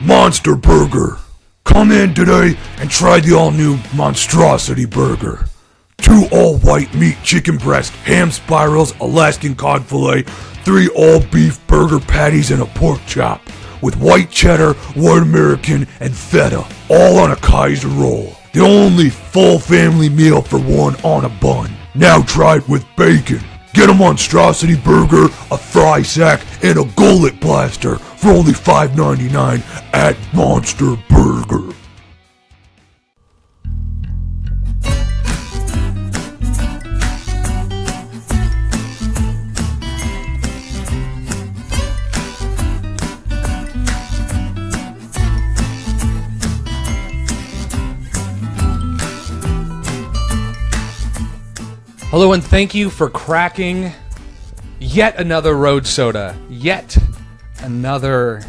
Monster Burger. Come in today and try the all-new Monstrosity Burger. 2 all-white meat chicken breast, ham spirals, Alaskan cod fillet, 3 all-beef burger patties, and a pork chop. With white cheddar, white American, and feta. All on a Kaiser roll. The only full family meal for one on a bun. Now try it with bacon. Get a Monstrosity Burger, a fry sack, and a gullet blaster for only $5.99 at Monster Burger. Hello and thank you for cracking yet another road soda. Yet another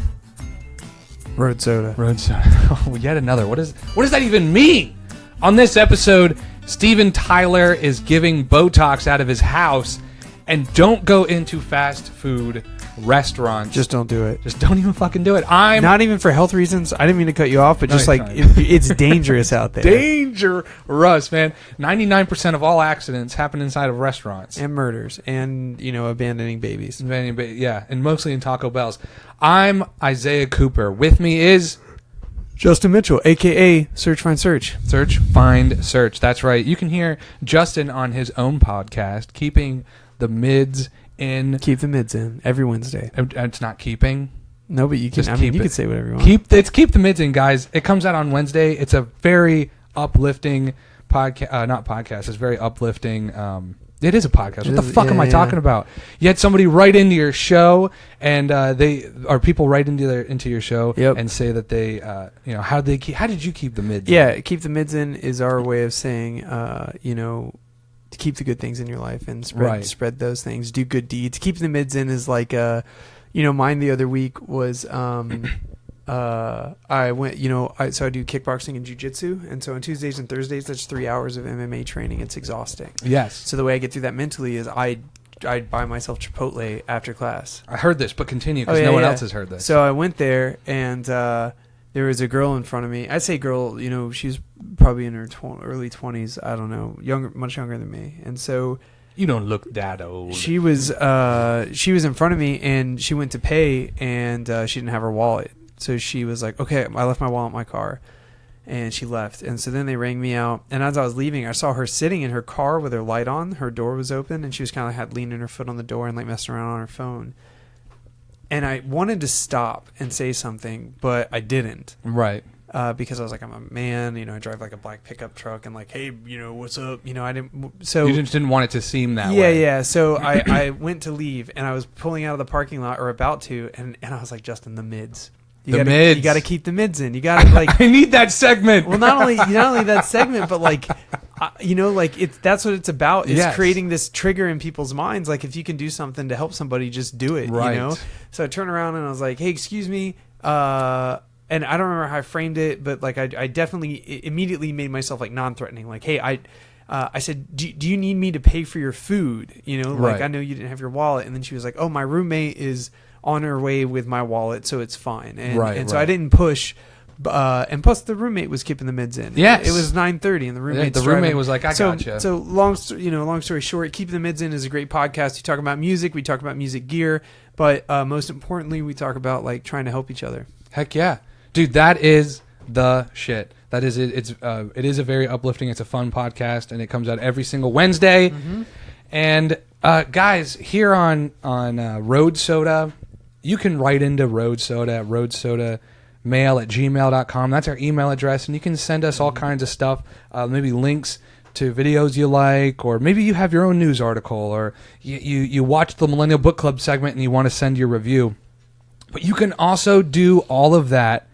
road soda. Oh, yet another. What does that even mean? On this episode, Steven Tyler is giving Botox out of his house, and don't go into fast food restaurants. Just don't do it. Just don't even fucking do it. I'm not even for health reasons. I didn't mean to cut you off, but just like it's dangerous out there. Dangerous, man. 99% of all accidents happen inside of restaurants and murders, and abandoning babies. Yeah, and mostly in Taco Bells. I'm Isaiah Cooper. With me is Justin Mitchell, aka Search Find Search. Search Find Search. That's right. You can hear Justin on his own podcast, Keeping the Mids in. Keep the Mids in every Wednesday. It's not keeping. No, but you can. You can say whatever you want. Keep the Mids in, guys. It comes out on Wednesday. It's a very uplifting podcast. Not podcast. It's very uplifting. It is a podcast. What the fuck am I talking about? You had somebody write into your show, and people write into your show and say that they, how did you keep the mids? Yeah, keep the mids in is our way of saying, to keep the good things in your life and spread those things. Do good deeds. Keep the mids in is like, mine the other week was, I went, so I do kickboxing and jiu-jitsu, and so on Tuesdays and Thursdays, that's 3 hours of MMA training. It's exhausting. Yes. So the way I get through that mentally is I'd buy myself Chipotle after class. I heard this, but continue because no one else has heard this. So I went there, and there was a girl in front of me. I'd say girl, she's probably in her early 20s. I don't know, much younger than me, and so. You don't look that old. She was in front of me, and she went to pay, and she didn't have her wallet. So she was like, okay, I left my wallet in my car. And she left. And so then they rang me out. And as I was leaving, I saw her sitting in her car with her light on. Her door was open. And she was kind of had leaning her foot on the door and like messing around on her phone. And I wanted to stop and say something, but I didn't. Right. Because I was like, I'm a man. I drive like a black pickup truck. And like, hey, what's up? I didn't. So you just didn't want it to seem that way. Yeah. So I went to leave. And I was pulling out of the parking lot or about to. And I was like, Justin, the mids. You got to keep the mids in. You got to like. I need that segment. Well, not only that segment, but like, that's what it's about. Is creating this trigger in people's minds. Like, if you can do something to help somebody, just do it. Right. So I turned around and I was like, "Hey, excuse me." And I don't remember how I framed it, but like, I definitely immediately made myself like non-threatening. Like, "Hey, I said, do you need me to pay for your food? Like I know you didn't have your wallet." And then she was like, "Oh, my roommate is on her way with my wallet, so it's fine." And so I didn't push. And plus, the roommate was keeping the mids in. Yes. It was 9:30, and the roommate was like, "I gotcha." So long story short, Keeping the Mids In is a great podcast. We talk about music, we talk about music gear, but most importantly, we talk about like trying to help each other. Heck yeah, dude, that is the shit. That is it. It is a very uplifting. It's a fun podcast, and it comes out every single Wednesday. Mm-hmm. And guys, here on Road Soda. You can write into Road Soda at roadsodamail@gmail.com. That's our email address, and you can send us all kinds of stuff, maybe links to videos you like, or maybe you have your own news article, or you watch the Millennial Book Club segment and you want to send your review. But you can also do all of that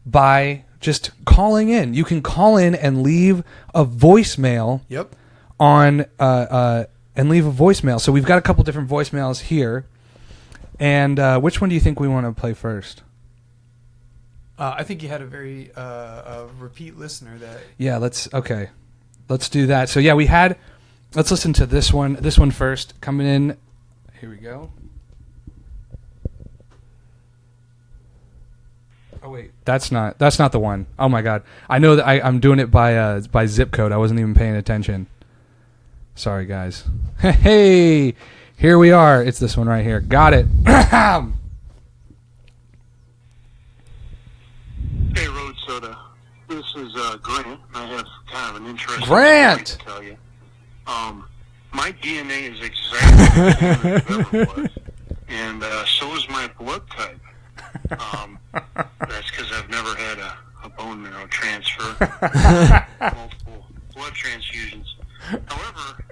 by just calling in. You can call in and leave a voicemail. Yep. And leave a voicemail. So we've got a couple different voicemails here. And which one do you think we want to play first? I think you had a very repeat listener that. Yeah, let's do that. So yeah, let's listen to this one first. Coming in, here we go. Oh wait, that's not the one. Oh my god, I know that I'm doing it by zip code. I wasn't even paying attention. Sorry guys. Hey, here we are. It's this one right here. Got it. Hey, Road Soda. This is Grant. I have kind of an interesting Grant! story to tell you. My DNA is exactly the same as it ever was, and so is my blood type. That's because I've never had a bone marrow transfer, multiple blood transfusions. However,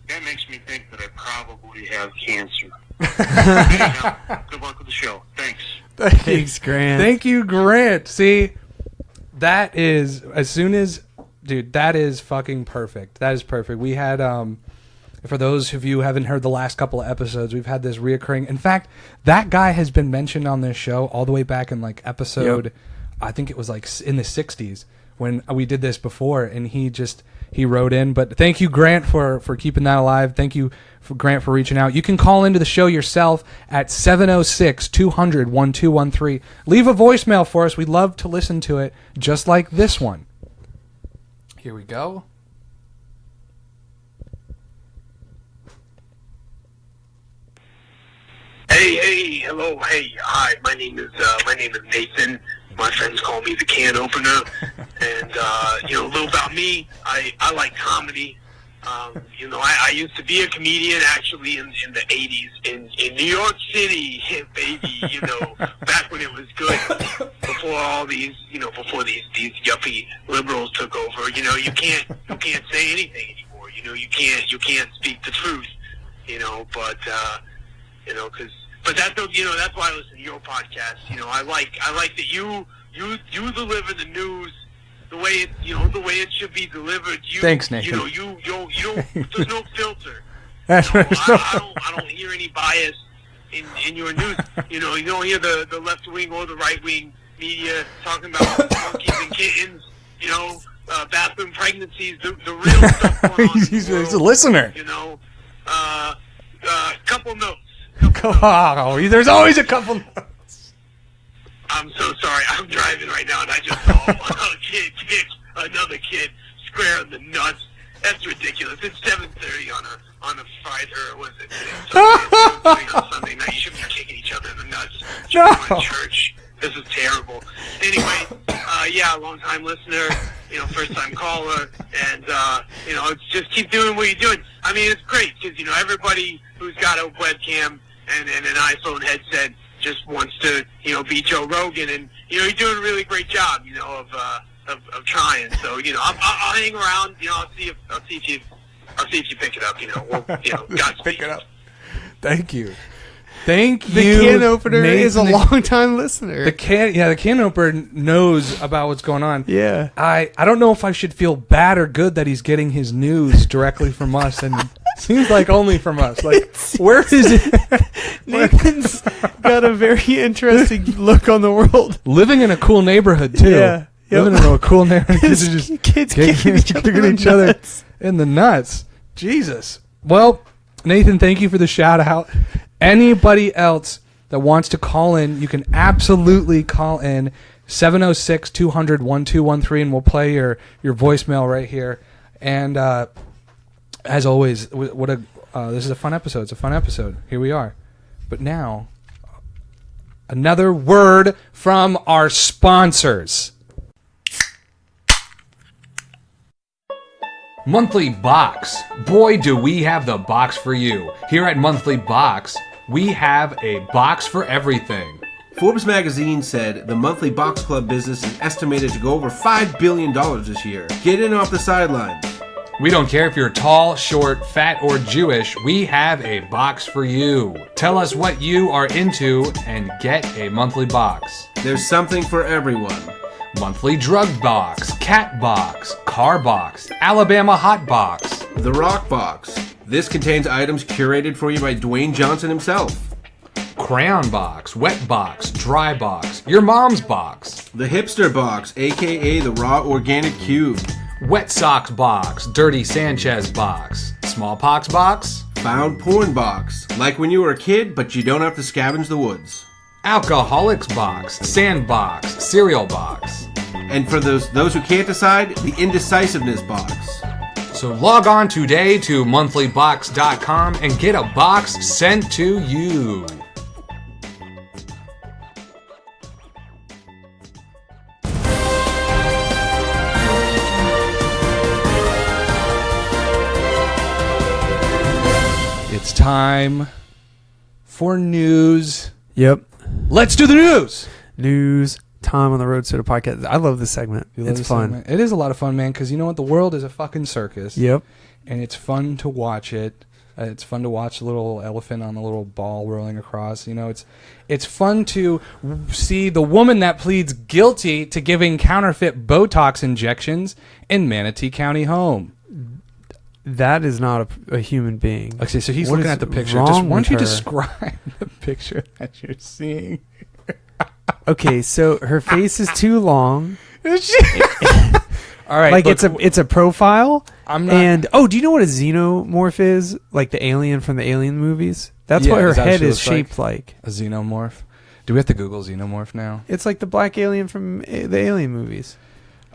that makes me think that I probably have cancer. Anyhow, good luck with the show. Thanks. Thanks, Grant. Thank you, Grant. See, that is dude, that is fucking perfect. That is perfect. We had for those of you who haven't heard the last couple of episodes, we've had this reoccurring. In fact, that guy has been mentioned on this show all the way back in like episode, I think it was like in the 60s when we did this before, and he wrote in. But thank you, Grant, for keeping that alive. Thank you, Grant, for reaching out. You can call into the show yourself at 706-200-1213. Leave a voicemail for us. We'd love to listen to it, just like this one. Here we go. Hey, hello, hey, hi. My name is Nathan. My friends call me the can opener. And a little about me. I like comedy. I used to be a comedian actually in the 80s in New York City, baby. Back when it was good. Before all these, before these yuppie liberals took over. You can't say anything anymore. You can't speak the truth. But that's why I listen to your podcast. I like that you deliver the news the way it should be delivered. Thanks, Nathan. You don't. There's no filter. I don't hear any bias in your news. You don't hear the left wing or the right wing media talking about monkeys and kittens. Bathroom pregnancies. The real stuff going on. He's a listener. Couple notes. Oh, there's always a couple notes. I'm so sorry. I'm driving right now, and I just saw a kid kick another kid square in the nuts. That's ridiculous. It's 7:30 on a Friday, or was it Sunday? On Sunday night. You shouldn't be kicking each other in the nuts. No. In church. This is terrible. Anyway, long time listener, first time caller, and it's just keep doing what you're doing. I mean, it's great because everybody who's got a webcam and an iPhone headset just wants to be Joe Rogan, and you're doing a really great job of trying. So I'll hang around. I'll see if you pick it up. Godspeed. Pick it up. Thank you. Thank you. The can opener Nathan. is a long-time listener. The can opener knows about what's going on. Yeah. I don't know if I should feel bad or good that he's getting his news directly from us, and seems like only from us. Like, where is it? Nathan's got a very interesting look on the world. Living in a cool neighborhood too. Yeah. Yep. Living in a cool neighborhood. Kids are just kids kicking each other in the nuts. Jesus. Well, Nathan, thank you for the shout out. Anybody else that wants to call in, you can absolutely call in 706-200-1213, and we'll play your voicemail right here. And as always, this is a fun episode. It's a fun episode. Here we are. But now, another word from our sponsors. Monthly Box. Boy, do we have the box for you. Here at Monthly Box, we have a box for everything. Forbes magazine said the monthly box club business is estimated to go over $5 billion this year. Get in off the sidelines. We don't care if you're tall, short, fat, or Jewish, we have a box for you. Tell us what you are into and get a monthly box. There's something for everyone. Monthly drug box, cat box, car box, Alabama hot box. The rock box. This contains items curated for you by Dwayne Johnson himself. Crayon box, wet box, dry box, your mom's box. The hipster box, aka the raw organic cube. Wet socks box, dirty Sanchez box, smallpox box. Found porn box. Like when you were a kid, but you don't have to scavenge the woods. Alcoholics Box, Sandbox, Cereal Box. And for those who can't decide, the Indecisiveness Box. So log on today to monthlybox.com and get a box sent to you. It's time for news. Yep. Let's do the news. News time on the Road Soda podcast. I love this segment. It's fun. It is a lot of fun, man, because you know what? The world is a fucking circus. Yep. And it's fun to watch it. It's fun to watch a little elephant on a little ball rolling across. You know, it's fun to see the woman that pleads guilty to giving counterfeit Botox injections in Manatee County home. That is not a human being. Okay, so he's What looking is at the picture. wrong Just why don't with you her? describe the picture that you're seeing? Okay, so her face is too long. All right, Like look, it's a profile. I'm not. And do you know what a xenomorph is? Like the alien from the Alien movies? That's Yeah, what her is that what head she is looks like? shaped like. A xenomorph. Do we have to Google xenomorph now? It's like the black alien from the Alien movies.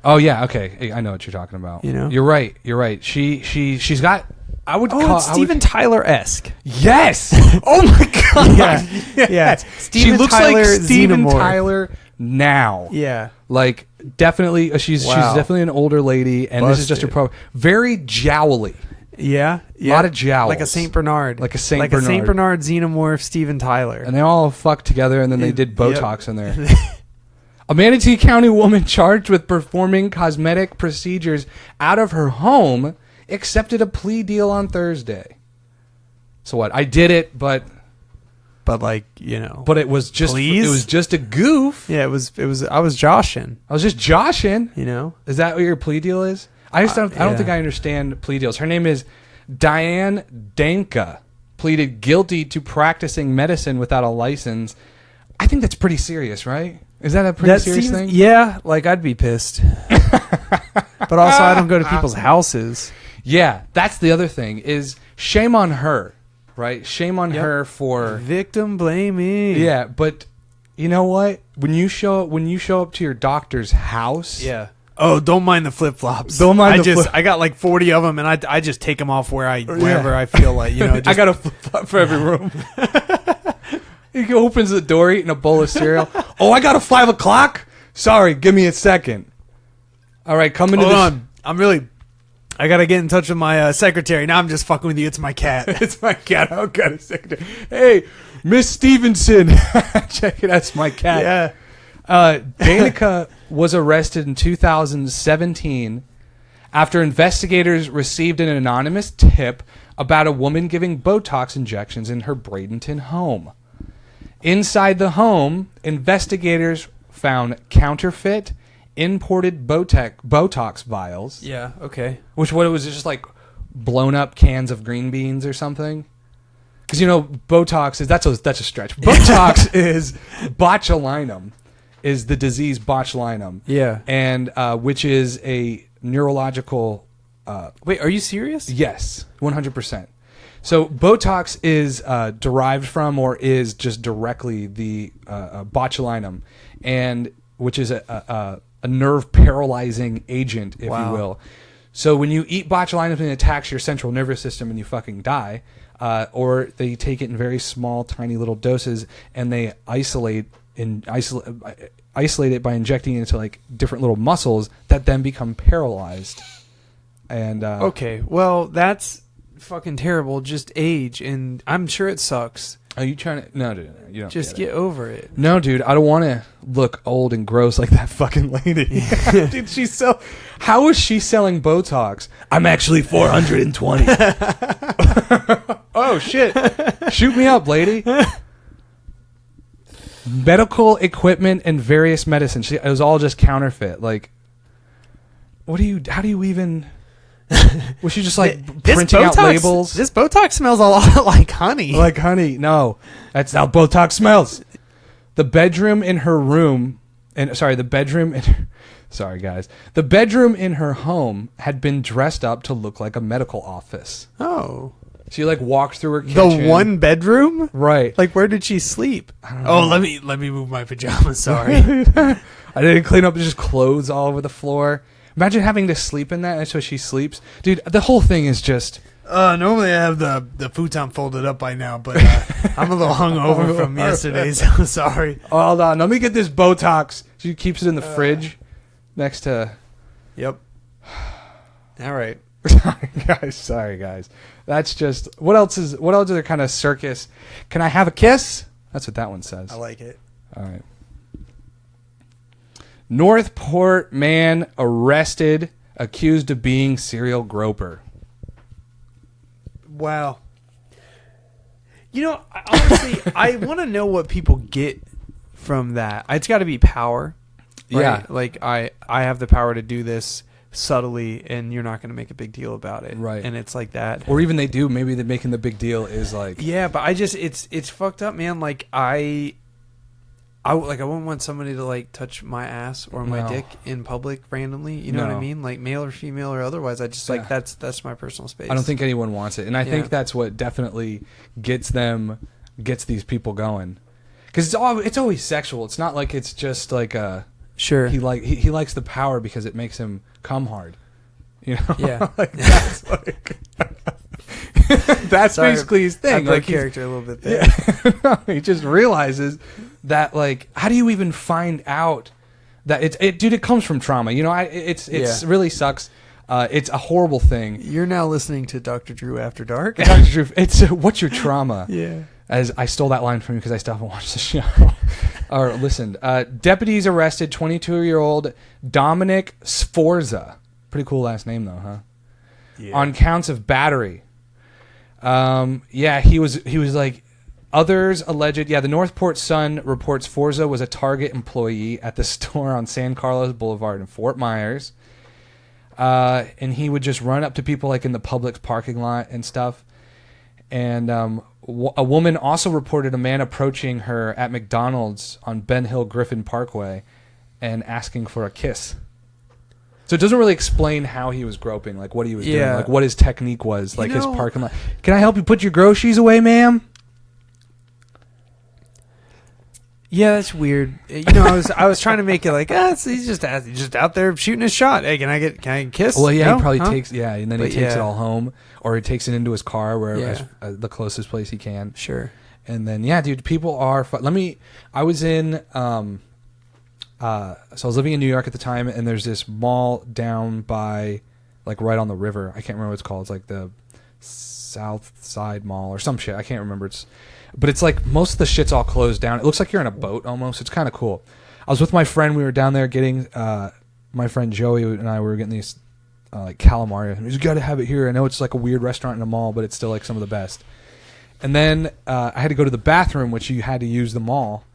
Oh yeah, okay. I know what you're talking about. You know? You're right. You're right. She's got. I would Oh, call it's Steven Tyler-esque. Yes. Oh my god. Yeah, yeah. She Steven looks Tyler like Steven xenomorph. Tyler now. Yeah. Like definitely, she's Wow. definitely an older lady, and this is just a Busted. very jowly. Yeah. A lot of jowls. Like a Saint Bernard. Like a Saint Like Bernard. a Saint Bernard xenomorph Steven Tyler. And they all fucked together, and then they did Yep. Botox in there. A Manatee County woman charged with performing cosmetic procedures out of her home accepted a plea deal on Thursday. So what? I did it, but like, you know. it was just Please? it was just a goof. Yeah, it was I was joshing, I was just joshing. you know. Is that what your plea deal is? I don't yeah. think I understand plea deals. Her name is Diane Danka. Pleaded guilty to practicing medicine without a license. I think that's pretty serious, right? Is that a pretty serious thing? Yeah, like I'd be pissed. But also I don't go to people's houses. Yeah, that's the other thing is shame on her, right? Shame on her for Victim blaming. yeah, but you know what? When you show up to your doctor's house, Yeah. Oh, don't mind the flip flops. Don't mind the flip- I got like 40 of them, and I just take them off wherever I feel like, you know. I got a flip flop for every room. He opens the door eating a bowl of cereal. Oh, I got a 5 o'clock? Sorry, give me a second. All right, come into Hold this. on. I got to get in touch with my secretary. Now I'm just fucking with you. It's my cat. It's my cat. Oh, God, a second. Hey, Miss Stevenson. Check it out. It's my cat. Yeah. Danica was arrested in 2017 after investigators received an anonymous tip about a woman giving Botox injections in her Bradenton home. Inside the home, investigators found counterfeit, imported Botox vials. Yeah, okay. Which what it was just like blown up cans of green beans or something. Because you know Botox is that's a stretch. Botox is botulinum, is the disease botulinum. Yeah. And which is a neurological. Wait, are you serious? Yes, 100%. So Botox is derived from or is just directly the botulinum, and which is a nerve paralyzing agent, if Wow. you will. So when you eat botulinum, it attacks your central nervous system and you fucking die. Or they take it in very small, tiny little doses and they isolate it by injecting it into like different little muscles that then become paralyzed. And Okay, well, that's fucking terrible. Just age, and I'm sure it sucks. are you trying to? No, dude, you don't. Just get it. get over it. No, dude, I don't want to look old and gross like that fucking lady. Dude, how is she selling Botox? I'm actually 420. Oh, shit. Shoot me up, lady. Medical equipment and various medicines. It was all just counterfeit. Like, how do you even... Was she just like printing out labels? This Botox smells a lot like honey. Like honey. No, that's how Botox smells. The bedroom in her room, sorry guys. The bedroom in her home had been dressed up to look like a medical office. Oh. She like walked through her kitchen. The one bedroom? Right. Like, where did she sleep? know. Let me move my pajamas. Sorry. I didn't clean up. Just clothes all over the floor. Imagine having to sleep in that. That's how she sleeps, dude. The whole thing is just. Normally I have the futon folded up by now, but I'm a little hungover from yesterday, so I'm sorry. Hold on, let me get this Botox. She keeps it in the fridge next to. Yep. All right. Sorry guys. That's just what else is there kind of circus? Can I have a kiss? That's what that one says. I like it. All right. Northport man arrested, accused of being serial groper. Wow. You know, honestly, I want to know what people get from that. It's got to be power. Right? Yeah. Like, I have the power to do this subtly, and you're not going to make a big deal about it. Right. And it's like that. Or even they do. Maybe they're making the big deal is like. Yeah, but it's fucked up, man. Like, I wouldn't want somebody to like touch my ass or my dick in public randomly. You know what I mean? Like male or female or otherwise. I just like that's my personal space. I don't think anyone wants it, and I think that's what definitely gets these people going. Because it's always sexual. It's not like it's just like a sure. He likes the power because it makes him come hard. You know? Yeah. Like, that's like. That's Sorry, basically his thing. I broke like character a little bit there. Yeah. He just realizes that, like, how do you even find out that dude? It comes from trauma. You know, it's really sucks. It's a horrible thing. You're now listening to Dr. Drew After Dark. Dr. Drew, it's what's your trauma? Yeah. As I stole that line from you because I still haven't watched the show or listened. Deputies arrested 22-year-old Dominic Sforza. Pretty cool last name though, huh? Yeah. On counts of battery. He was like others alleged. Yeah, the Northport Sun reports Forza was a Target employee at the store on San Carlos Boulevard in Fort Myers. And he would just run up to people like in the Publix parking lot and stuff. And a woman also reported a man approaching her at McDonald's on Ben Hill Griffin Parkway and asking for a kiss. So it doesn't really explain how he was groping, like what he was doing, like what his technique was, like his parking lot. Can I help you put your groceries away, ma'am? Yeah, that's weird. You know, I was trying to make it like, he's just out there shooting his shot. Hey, can I get a kiss? Well, yeah, no? he probably takes, and then he takes it all home, or he takes it into his car, where the closest place he can. Sure. And then, dude, people are. I was in. So I was living in New York at the time, and there's this mall down by, like, right on the river. I can't remember what it's called. It's like the South Side Mall or some shit. I can't remember. But it's like most of the shit's all closed down. It looks like you're in a boat almost. It's kind of cool. I was with my friend. We were down there getting, my friend Joey and I were getting these like calamari. He's got to have it here. I know it's like a weird restaurant in a mall, but it's still like some of the best. And then I had to go to the bathroom, which you had to use the mall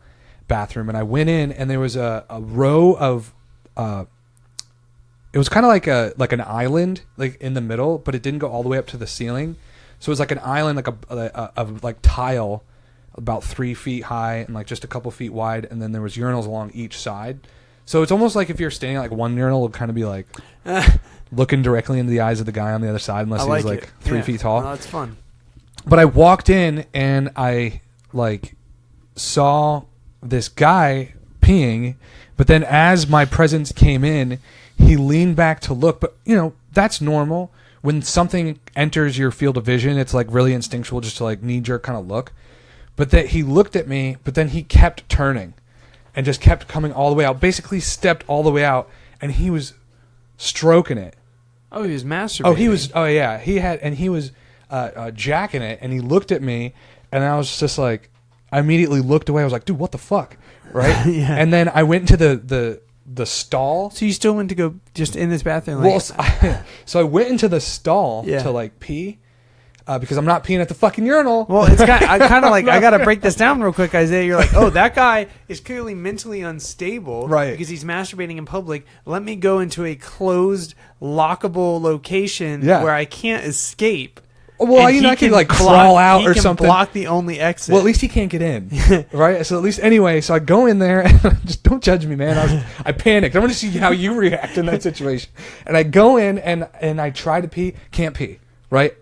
bathroom, and I went in, and there was a row of it was kind of like an island, like in the middle, but it didn't go all the way up to the ceiling. So it was like an island, like a tile about 3 feet high and like just a couple feet wide, and then there was urinals along each side. So it's almost like if you're standing at like one urinal, it would kind of be like looking directly into the eyes of the guy on the other side, unless he was like 3 feet tall. No, that's fun. But I walked in and I like saw this guy peeing, but then as my presence came in, he leaned back to look. But you know, that's normal. When something enters your field of vision, it's like really instinctual just to like knee-jerk kind of look. But that he looked at me, but then he kept turning and just kept coming all the way out. Basically stepped all the way out, and he was stroking it. Oh, he was masturbating. Oh, he was. Oh, yeah. He was jacking it, and he looked at me, and I was just like, I immediately looked away. I was like, dude, what the fuck, right? Yeah. And then I went into the stall. So you still went to go just in this bathroom? Like, So I went into the stall to like pee. Because I'm not peeing at the fucking urinal. Well, it's I kind of like, I got to break this down real quick, Isaiah. You're like, oh, that guy is clearly mentally unstable. Right. Because he's masturbating in public. Let me go into a closed, lockable location where I can't escape. Well, you know, I can like crawl out or something. Block the only exit. Well, at least he can't get in, right? So at least anyway, so I go in there and just don't judge me, man. I panicked. I want to see how you react in that situation. And I go in and I try to pee, can't pee, right?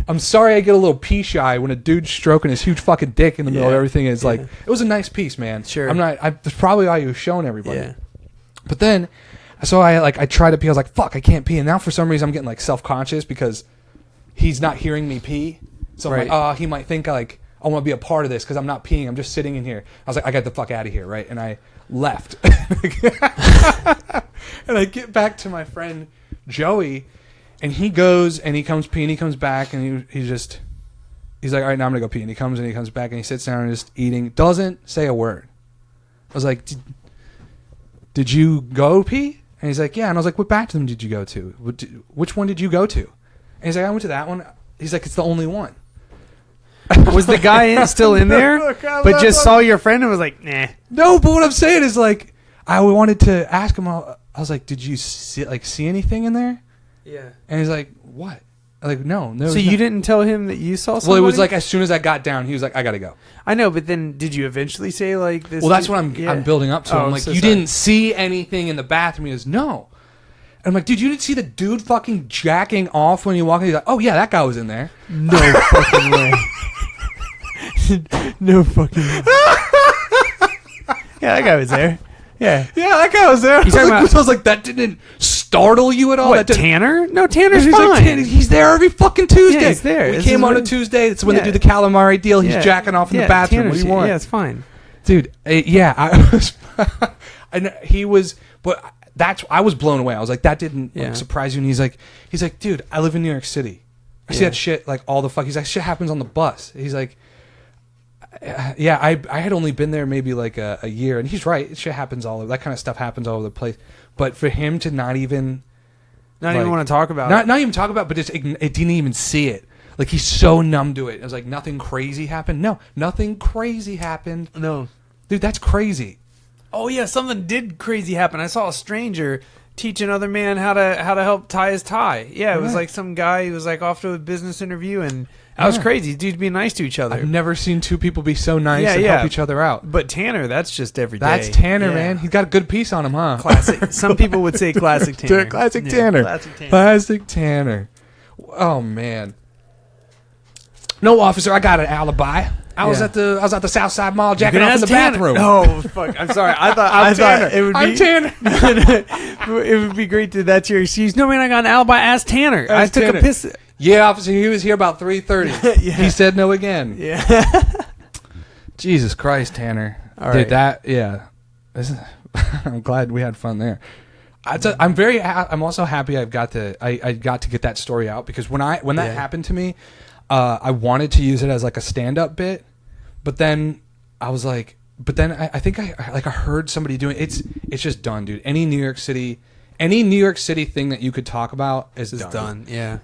I'm sorry I get a little pee shy when a dude's stroking his huge fucking dick in the middle of everything. It's like, it was a nice piece, man. Sure. That's probably why he was showing everybody. Yeah. But then, so I tried to pee. I was like, fuck, I can't pee. And now for some reason I'm getting like self-conscious because he's not hearing me pee. So I'm like, oh, he might think like I want to be a part of this because I'm not peeing. I'm just sitting in here. I was like, I got the fuck out of here, right? And I left. And I get back to my friend Joey, and he goes and he comes pee and he comes back and he's like, all right, now I'm gonna go pee. And he comes back and he sits down and just eating. Doesn't say a word. I was like, did you go pee? And he's like, yeah. And I was like, what bathroom did you go to? Which one did you go to? And he's like, I went to that one. He's like, it's the only one. Was the guy still in there, but just saw your friend and was like, nah? No, but what I'm saying is like, I wanted to ask him. I was like, did you see anything in there? Yeah. And he's like, what? I'm like, no. So you didn't tell him that you saw somebody? Well, it was like as soon as I got down, he was like, I gotta go. I know, but then did you eventually say like this? Well, that's what I'm building up to. Oh, I'm like, so you sorry. didn't see anything in the bathroom? He goes, no. And I'm like, dude, you didn't see the dude fucking jacking off when you walk in? He's like, oh yeah, that guy was in there. No fucking way. No fucking way. Yeah, that guy was there. Yeah, that guy was there. I was like, that didn't startle you at all? What, Tanner? No, Tanner's he's fine. Like, he's there every fucking Tuesday. Yeah, he's there. We came on a Tuesday. It's when they do the calamari deal. He's jacking off in the bathroom. Tanner's, what do you want? Yeah, it's fine. Dude, I was... I know, he was... But I was blown away. I was like, that didn't surprise you. And he's like, dude, I live in New York City. I see that shit like all the fuck. He's like, shit happens on the bus. He's like... I had only been there maybe like a year, and he's right. Shit happens all over. That kind of stuff happens all over the place. But for him to not even want to talk about not even talk about, but just it didn't even see it. Like he's so numb to it. It was like nothing crazy happened. No, nothing crazy happened. No, dude, that's crazy. Oh yeah, something did crazy happen. I saw a stranger teach another man how to help tie his tie. Yeah, it was like some guy who was like off to a business interview and. That was crazy. Dudes being nice to each other. I've never seen two people be so nice and help each other out. But Tanner, that's just every day. That's Tanner, man. He's got a good piece on him, huh? Classic. Some people would say classic Tanner. Classic Tanner. Classic Tanner. Classic Tanner. Oh man. No, officer, I got an alibi. I was at the South Side Mall jacking off in the bathroom. Oh fuck! I'm sorry. I thought it would be. I'm Tanner. It would be great to that's your excuse. No man, I got an alibi. Ask Tanner. I took a piss. Yeah, officer, he was here about 3:30. He said no again. Yeah. Jesus Christ, Tanner. All Dude, right. I'm glad we had fun there. I'm also happy I got to get that story out because when that happened to me, I wanted to use it as like a stand-up bit, but then I was like, I think I heard somebody doing it's just done, dude. Any New York City thing that you could talk about is done. Yeah.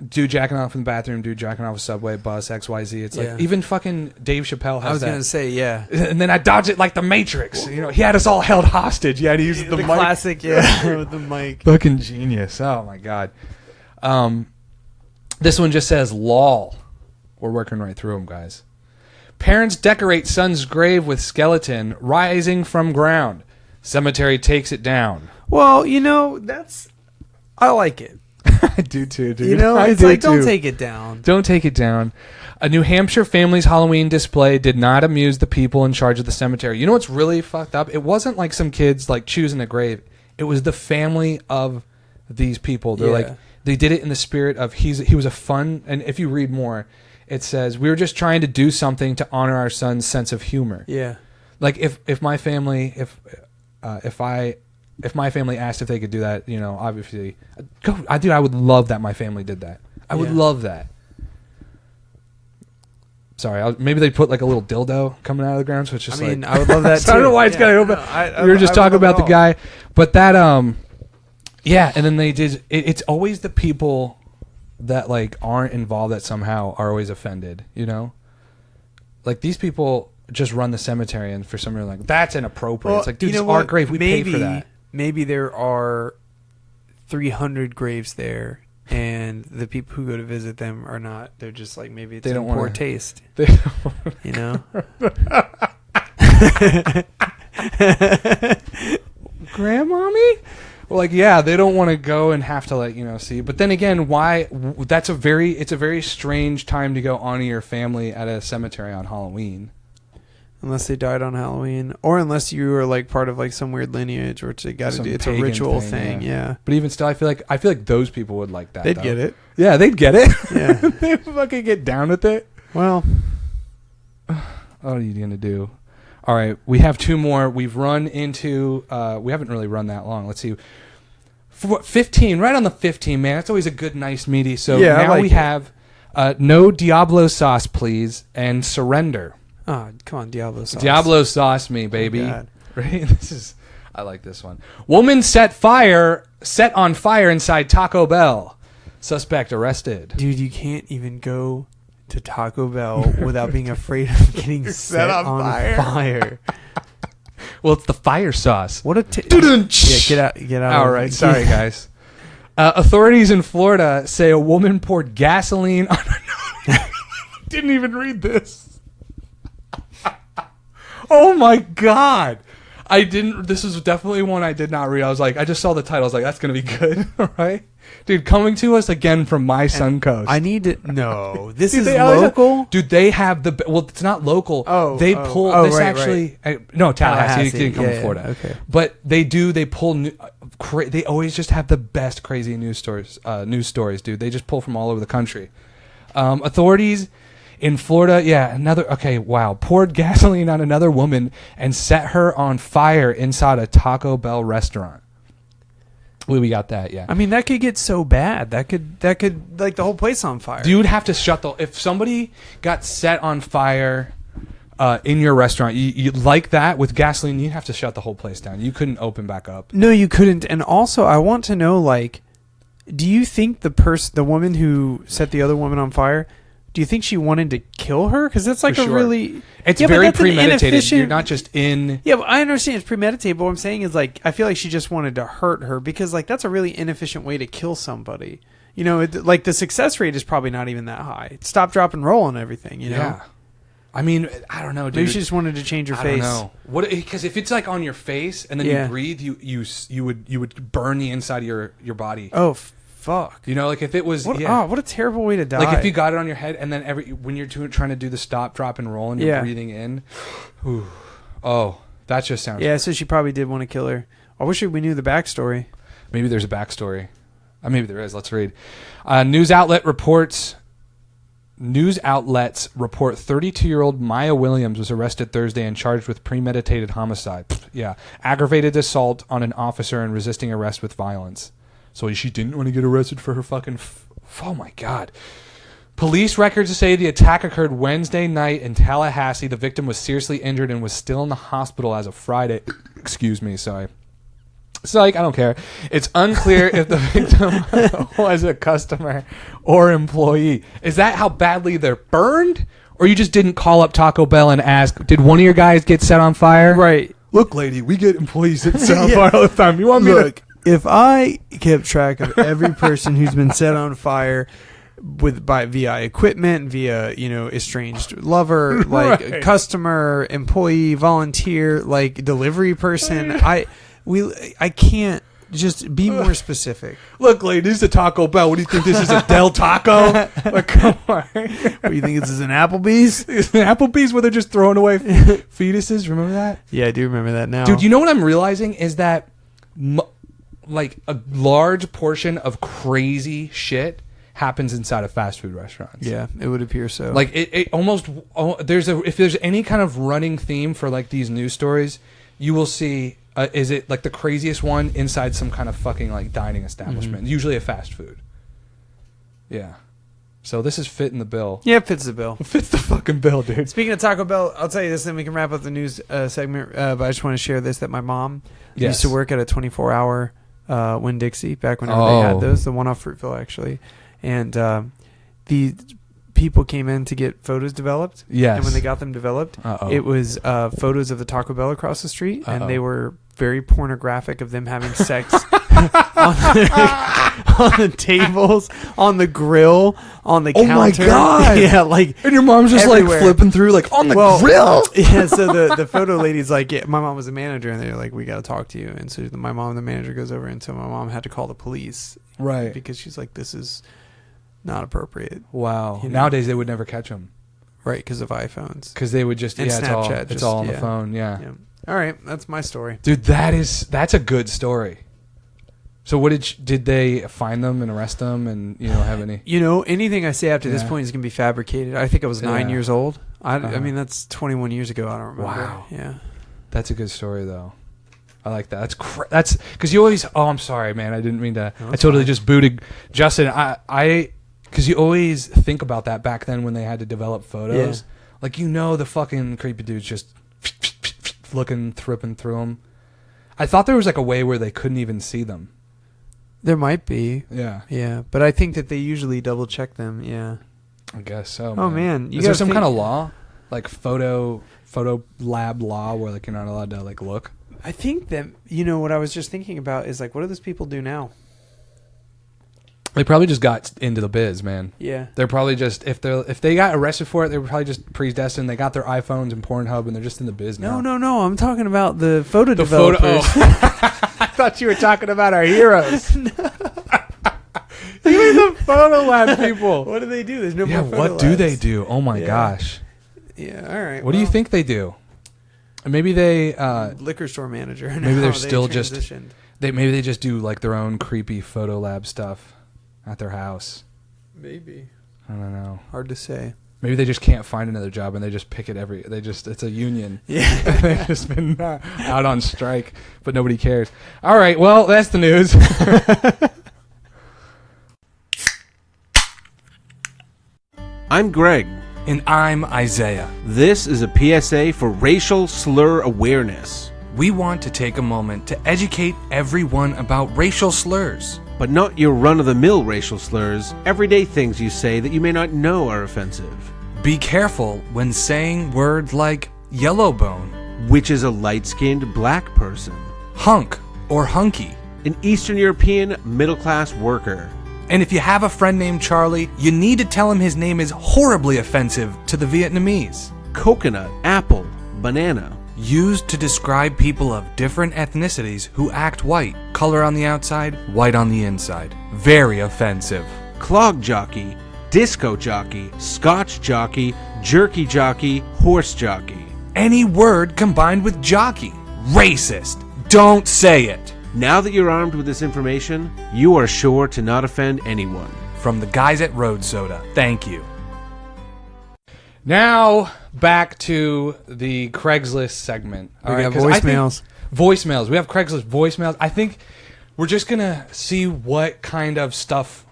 Dude jacking off in the bathroom, dude jacking off a subway, bus, XYZ. It's like even fucking Dave Chappelle has that. I was going to say, yeah. And then I dodged it like the Matrix. You know, he had us all held hostage. He had to use the mic. Classic, with the mic. Fucking genius. Oh my God. This one just says lol. We're working right through them, guys. Parents decorate son's grave with skeleton rising from ground. Cemetery takes it down. Well, I like it. I do too, dude. It's like, don't take it down. Don't take it down. A New Hampshire family's Halloween display did not amuse the people in charge of the cemetery. You know what's really fucked up? It wasn't like some kids like choosing a grave. It was the family of these people. They're like, they did it in the spirit of he was a fun, and if you read more, it says, we were just trying to do something to honor our son's sense of humor. Yeah. Like if my family, if my family asked if they could do that, obviously, I would love that my family did that. I would love that. Sorry, maybe they put like a little dildo coming out of the ground, so it's just I would love that too. I don't know why it's got to open. We were just talking about the guy, but that, and then they did. It's always the people that like aren't involved that somehow are always offended. Like these people just run the cemetery, and for some reason, like that's inappropriate. Well, it's like, dude, it's our grave. We pay for that. Maybe there are 300 graves there, and the people who go to visit them are not. They're just like, maybe it's in poor taste. Grandmommy? Well, like, yeah, they don't want to go and have to see. But then again, why? It's a very strange time to go honor your family at a cemetery on Halloween. Unless they died on Halloween, or unless you were like part of like some weird lineage, which they got to do. It's a ritual thing, yeah. But even still, I feel like those people would like that. They'd get it. Yeah, they'd get it. Yeah, they'd fucking get down with it. Well, what are you gonna do? All right, we have two more. We've run into. We haven't really run that long. Let's see. 15, right on the 15, man. That's always a good, nice, meaty. So yeah, now we have no Diablo sauce, please, and surrender. Oh, come on, Diablo sauce. Diablo sauce me, baby. Oh, right? I like this one. Woman set on fire inside Taco Bell. Suspect arrested. Dude, you can't even go to Taco Bell without being afraid of getting set on fire. Well, it's the fire sauce. What a yeah, get out. All right, sorry guys. Authorities in Florida say a woman poured gasoline on didn't even read this. Oh my god. This is definitely one I did not read. I was like, I just saw the title. I was like, that's going to be good. All right. Dude, coming to us again from my Suncoast. I need to no. This Dude, is local. Dude, they have it's not local. They pull this right, actually. Right. No, Tallahassee. It didn't come from Florida. Okay. But they pull. They always just have the best crazy news stories. Dude. They just pull from all over the country. Authorities in Florida, poured gasoline on another woman and set her on fire inside a Taco Bell restaurant. We got that, yeah. I mean, that could get so bad. That could like the whole place on fire. You would have to if somebody got set on fire in your restaurant, you like that with gasoline, you'd have to shut the whole place down. You couldn't open back up. No, you couldn't. And also, I want to know, like, do you think the woman who set the other woman on fire, do you think she wanted to kill her? Because that's like it's very premeditated. You're not just in. Yeah, but I understand it's premeditated. But what I'm saying is, like, I feel like she just wanted to hurt her because, like, that's a really inefficient way to kill somebody. You know, like the success rate is probably not even that high. Stop, drop, and roll and everything. You know. Yeah. I mean, I don't know, dude. Maybe she just wanted to change her face. I don't know. Because if it's like on your face and then you breathe, you would burn the inside of your body. Oh. Fuck. You know, like if it was... what a terrible way to die. Like if you got it on your head and then when you're trying to do the stop, drop, and roll and you're breathing in... Oh, that just sounds... Yeah, so she probably did want to kill her. I wish we knew the backstory. Maybe there's a backstory. Maybe there is. Let's read. News outlets report 32-year-old Maya Williams was arrested Thursday and charged with premeditated homicide. Aggravated assault on an officer and resisting arrest with violence. So she didn't want to get arrested for her fucking... oh, my God. Police records say the attack occurred Wednesday night in Tallahassee. The victim was seriously injured and was still in the hospital as of Friday. Excuse me, sorry. Psych, I don't care. It's unclear if the victim was a customer or employee. Is that how badly they're burned? Or you just didn't call up Taco Bell and ask, did one of your guys get set on fire? Right. Look, lady, we get employees that set on fire all the time. You want me to... If I kept track of every person who's been set on fire via equipment, via estranged lover, like customer, employee, volunteer, like delivery person, I can't just be more specific. Look, lady, this is a Taco Bell. What do you think? This is a Del Taco? Like, come on. What do you think? This is an Applebee's? It's an Applebee's where they're just throwing away fetuses. Remember that? Yeah, I do remember that now. Dude, you know what I'm realizing is that like a large portion of crazy shit happens inside of fast food restaurants. Yeah, it would appear so. Like it almost if there's any kind of running theme for like these news stories, you will see is it like the craziest one inside some kind of fucking like dining establishment, usually a fast food. Yeah. So this is fitting the bill. Yeah, it fits the bill. It fits the fucking bill, dude. Speaking of Taco Bell, I'll tell you this, then we can wrap up the news segment. But I just want to share this, that my mom used to work at a 24-hour Winn-Dixie back whenever they had those, the one off Fruitville, actually. And the people came in to get photos developed. Yes. And when they got them developed, it was photos of the Taco Bell across the street, and they were very pornographic of them having sex on the tables, on the grill, on the counter. Oh my God. Yeah, like, and your mom's just everywhere. like flipping through, like on the grill. Yeah, so the photo lady's like, yeah, my mom was a manager, and they're like, we got to talk to you. And so my mom and the manager goes over, and so my mom had to call the police. Right. Because she's like, this is not appropriate. Wow. You know? Nowadays they would never catch them. Right, because of iPhones. Because they would just, And Snapchat, it's all on the phone, yeah. All right, that's my story. Dude, that's a good story. So what did they find them and arrest them and, have any? Anything I say after this point is going to be fabricated. I think I was 9 years old. I mean, that's 21 years ago. I don't remember. Wow. Yeah. That's a good story, though. I like that. That's because you always. Oh, I'm sorry, man. I didn't mean to. No, I totally fine. just booted Justin. Because you always think about that back then when they had to develop photos. Yeah. Like, the fucking creepy dudes just tripping through them. I thought there was like a way where they couldn't even see them. There might be. Yeah. Yeah, but I think that they usually double check them. Yeah. I guess so. Oh man, is there some kind of law, like photo lab law, where like you're not allowed to like look? I think that what I was just thinking about is like, what do those people do now? They probably just got into the biz, man. Yeah. They're probably just if they got arrested for it, they were probably just predestined. They got their iPhones and Pornhub, and they're just in the biz now. No. I'm talking about the photo developers. I thought you were talking about our heroes. You mean the photo lab people? What do they do? There's no Yeah, more photo what do labs. they do? Oh my gosh. Yeah. All right. What do you think they do? Maybe they liquor store manager. Maybe they're still transitioned. maybe they just do like their own creepy photo lab stuff at their house. Maybe. I don't know. Hard to say. Maybe they just can't find another job and they just pick it it's a union. Yeah. They've just been out on strike, but nobody cares. All right, well, that's the news. I'm Greg. And I'm Isaiah. This is a PSA for racial slur awareness. We want to take a moment to educate everyone about racial slurs. But not your run-of-the-mill racial slurs, everyday things you say that you may not know are offensive. Be careful when saying words like yellow bone, Which is a light-skinned black person. hunk, or hunky. An Eastern European middle-class worker. And if you have a friend named Charlie, you need to tell him his name is horribly offensive to the Vietnamese. Coconut, apple, banana. Used to describe people of different ethnicities who act white. Color on the outside, white on the inside. Very offensive. Clog jockey, disco jockey, scotch jockey, jerky jockey, horse jockey. Any word combined with jockey. Racist. Don't say it. Now that you're armed with this information, you are sure to not offend anyone. From the guys at Road Soda, thank you. Now back to the Craigslist segment. We got voicemails. Voicemails. We have Craigslist voicemails. I think we're just gonna see what kind of stuff,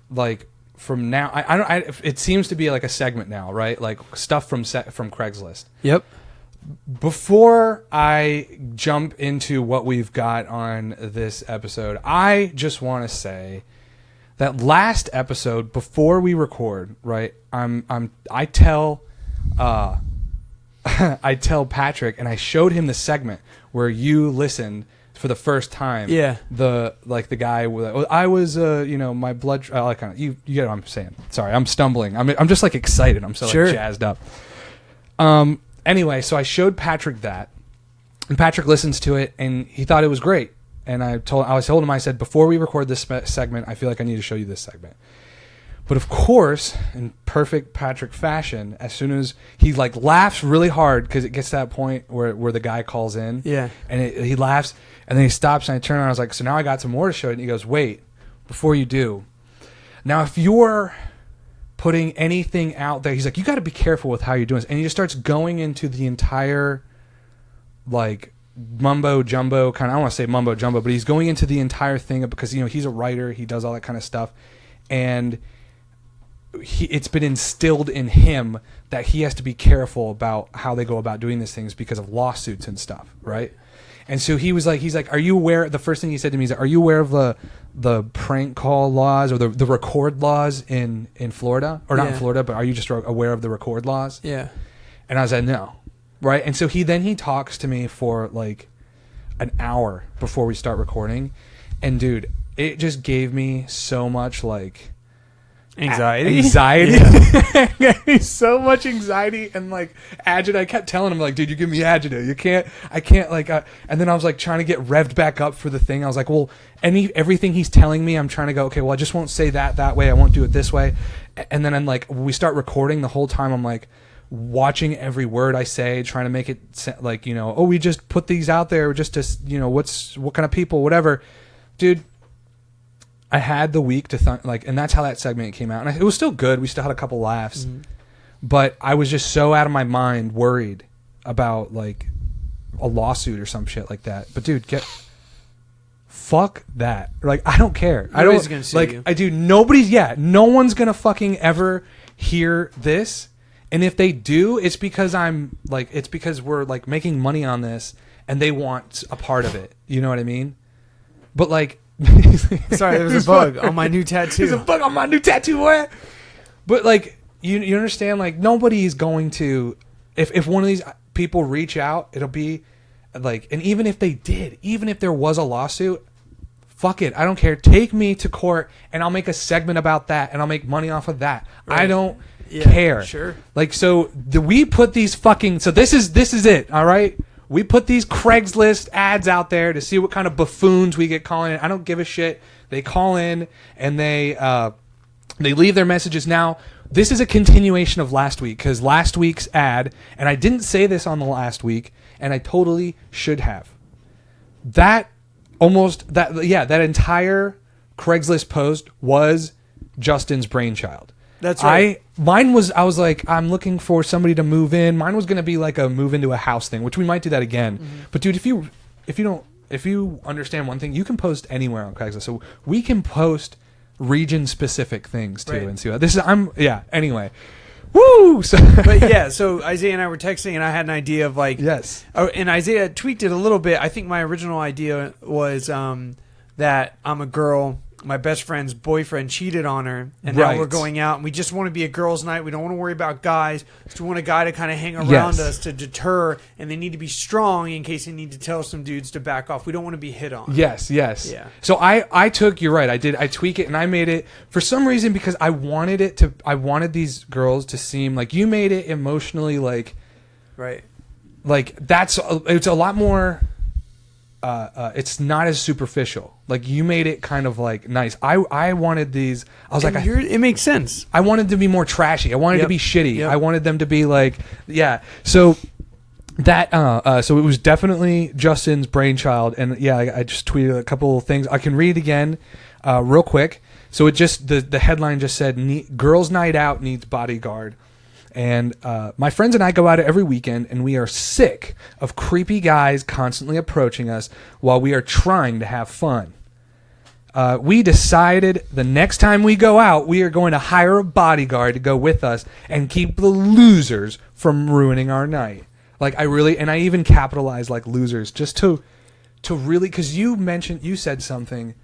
like from now. It seems to be like a segment now, right? Like stuff from Craigslist. Yep. Before I jump into what we've got on this episode, I just want to say that last episode before we record, right? I tell Patrick, and I showed him the segment where you listened for the first time. Yeah. The guy with I was my blood you get what I'm saying. Sorry, I'm stumbling. I'm just like excited. I'm so Sure. like jazzed up. Anyway, so I showed Patrick that, and Patrick listens to it, and he thought it was great. And I told him, I said, before we record this segment, I feel like I need to show you this segment. But of course, in perfect Patrick fashion, as soon as he like laughs really hard because it gets to that point where the guy calls in, Yeah. and he laughs, and then he stops, and I turn around, I was like, so now I got some more to show you. And he goes, wait, before you do, now if you're putting anything out there, he's like, you got to be careful with how you're doing this. And he just starts going into the entire like mumbo jumbo kind of, I don't want to say mumbo jumbo, but he's going into the entire thing because he's a writer, he does all that kind of stuff, and it's been instilled in him that he has to be careful about how they go about doing these things because of lawsuits and stuff, right? And so he's like, are you aware? The first thing he said to me is, are you aware of the prank call laws or the record laws in Florida, or not in Florida, but are you just aware of the record laws? Yeah. And I was like, no. Right. And so he talks to me for like an hour before we start recording. And dude, it just gave me so much like anxiety. It gave me so much anxiety and like agita. I kept telling him like, dude, you give me agita. I can't like, and then I was like trying to get revved back up for the thing. I was like, well, everything he's telling me, I'm trying to go, okay, well, I just won't say that way. I won't do it this way. And then I'm like, when we start recording, the whole time I'm like watching every word I say, trying to make it like, you know, oh, we just put these out there just to, you know, what kind of people, whatever. Dude, I had the week to and that's how that segment came out, and it was still good. We still had a couple laughs, but I was just so out of my mind, worried about like a lawsuit or some shit like that. But dude, fuck that. Like, I don't care. Nobody's gonna sue you. I do. No one's gonna fucking ever hear this, and if they do, it's because we're like making money on this, and they want a part of it. You know what I mean? But like. Sorry, there was a bug on my new tattoo. There's a bug on my new tattoo, boy. But like, you understand? Like, nobody's going to. If one of these people reach out, it'll be like, and even if they did, even if there was a lawsuit, fuck it, I don't care. Take me to court, and I'll make a segment about that, and I'll make money off of that. Right. I don't care. Sure. Like, so we put these fucking. So this is it. All right. We put these Craigslist ads out there to see what kind of buffoons we get calling in. I don't give a shit. They call in and they leave their messages. Now, this is a continuation of last week, because last week's ad, and I didn't say this on the last week, and I totally should have. That entire Craigslist post was Justin's brainchild. That's right. I was like, I'm looking for somebody to move in. Mine was going to be like a move into a house thing, which we might do that again. Mm-hmm. But dude, if you understand one thing, you can post anywhere on Craigslist. So we can post region specific things too, right. And see what this is. Anyway. Woo! So Isaiah and I were texting, and I had an idea of like, yes. Oh, and Isaiah tweaked it a little bit. I think my original idea was that I'm a girl. My best friend's boyfriend cheated on her, and now we're going out, and we just want to be a girls' night. We don't want to worry about guys. Just want a guy to kind of hang around us to deter, and they need to be strong in case they need to tell some dudes to back off. We don't want to be hit on. Yes. Yeah. So you're right. I tweak it, and I made it for some reason because I wanted these girls to seem like you made it emotionally like, right. Like it's a lot more. It's not as superficial. Like you made it kind of like nice. I wanted these. I was it makes sense. I wanted to be more trashy. I wanted to be shitty. Yep. I wanted them to be like, yeah. So that so it was definitely Justin's brainchild, and I just tweeted a couple of things. I can read again, real quick. So it just the headline just said, "Girls' Night Out needs bodyguard." And my friends and I go out every weekend, and we are sick of creepy guys constantly approaching us while we are trying to have fun. We decided the next time we go out, we are going to hire a bodyguard to go with us and keep the losers from ruining our night. Like I even capitalized like losers just to really, because you said something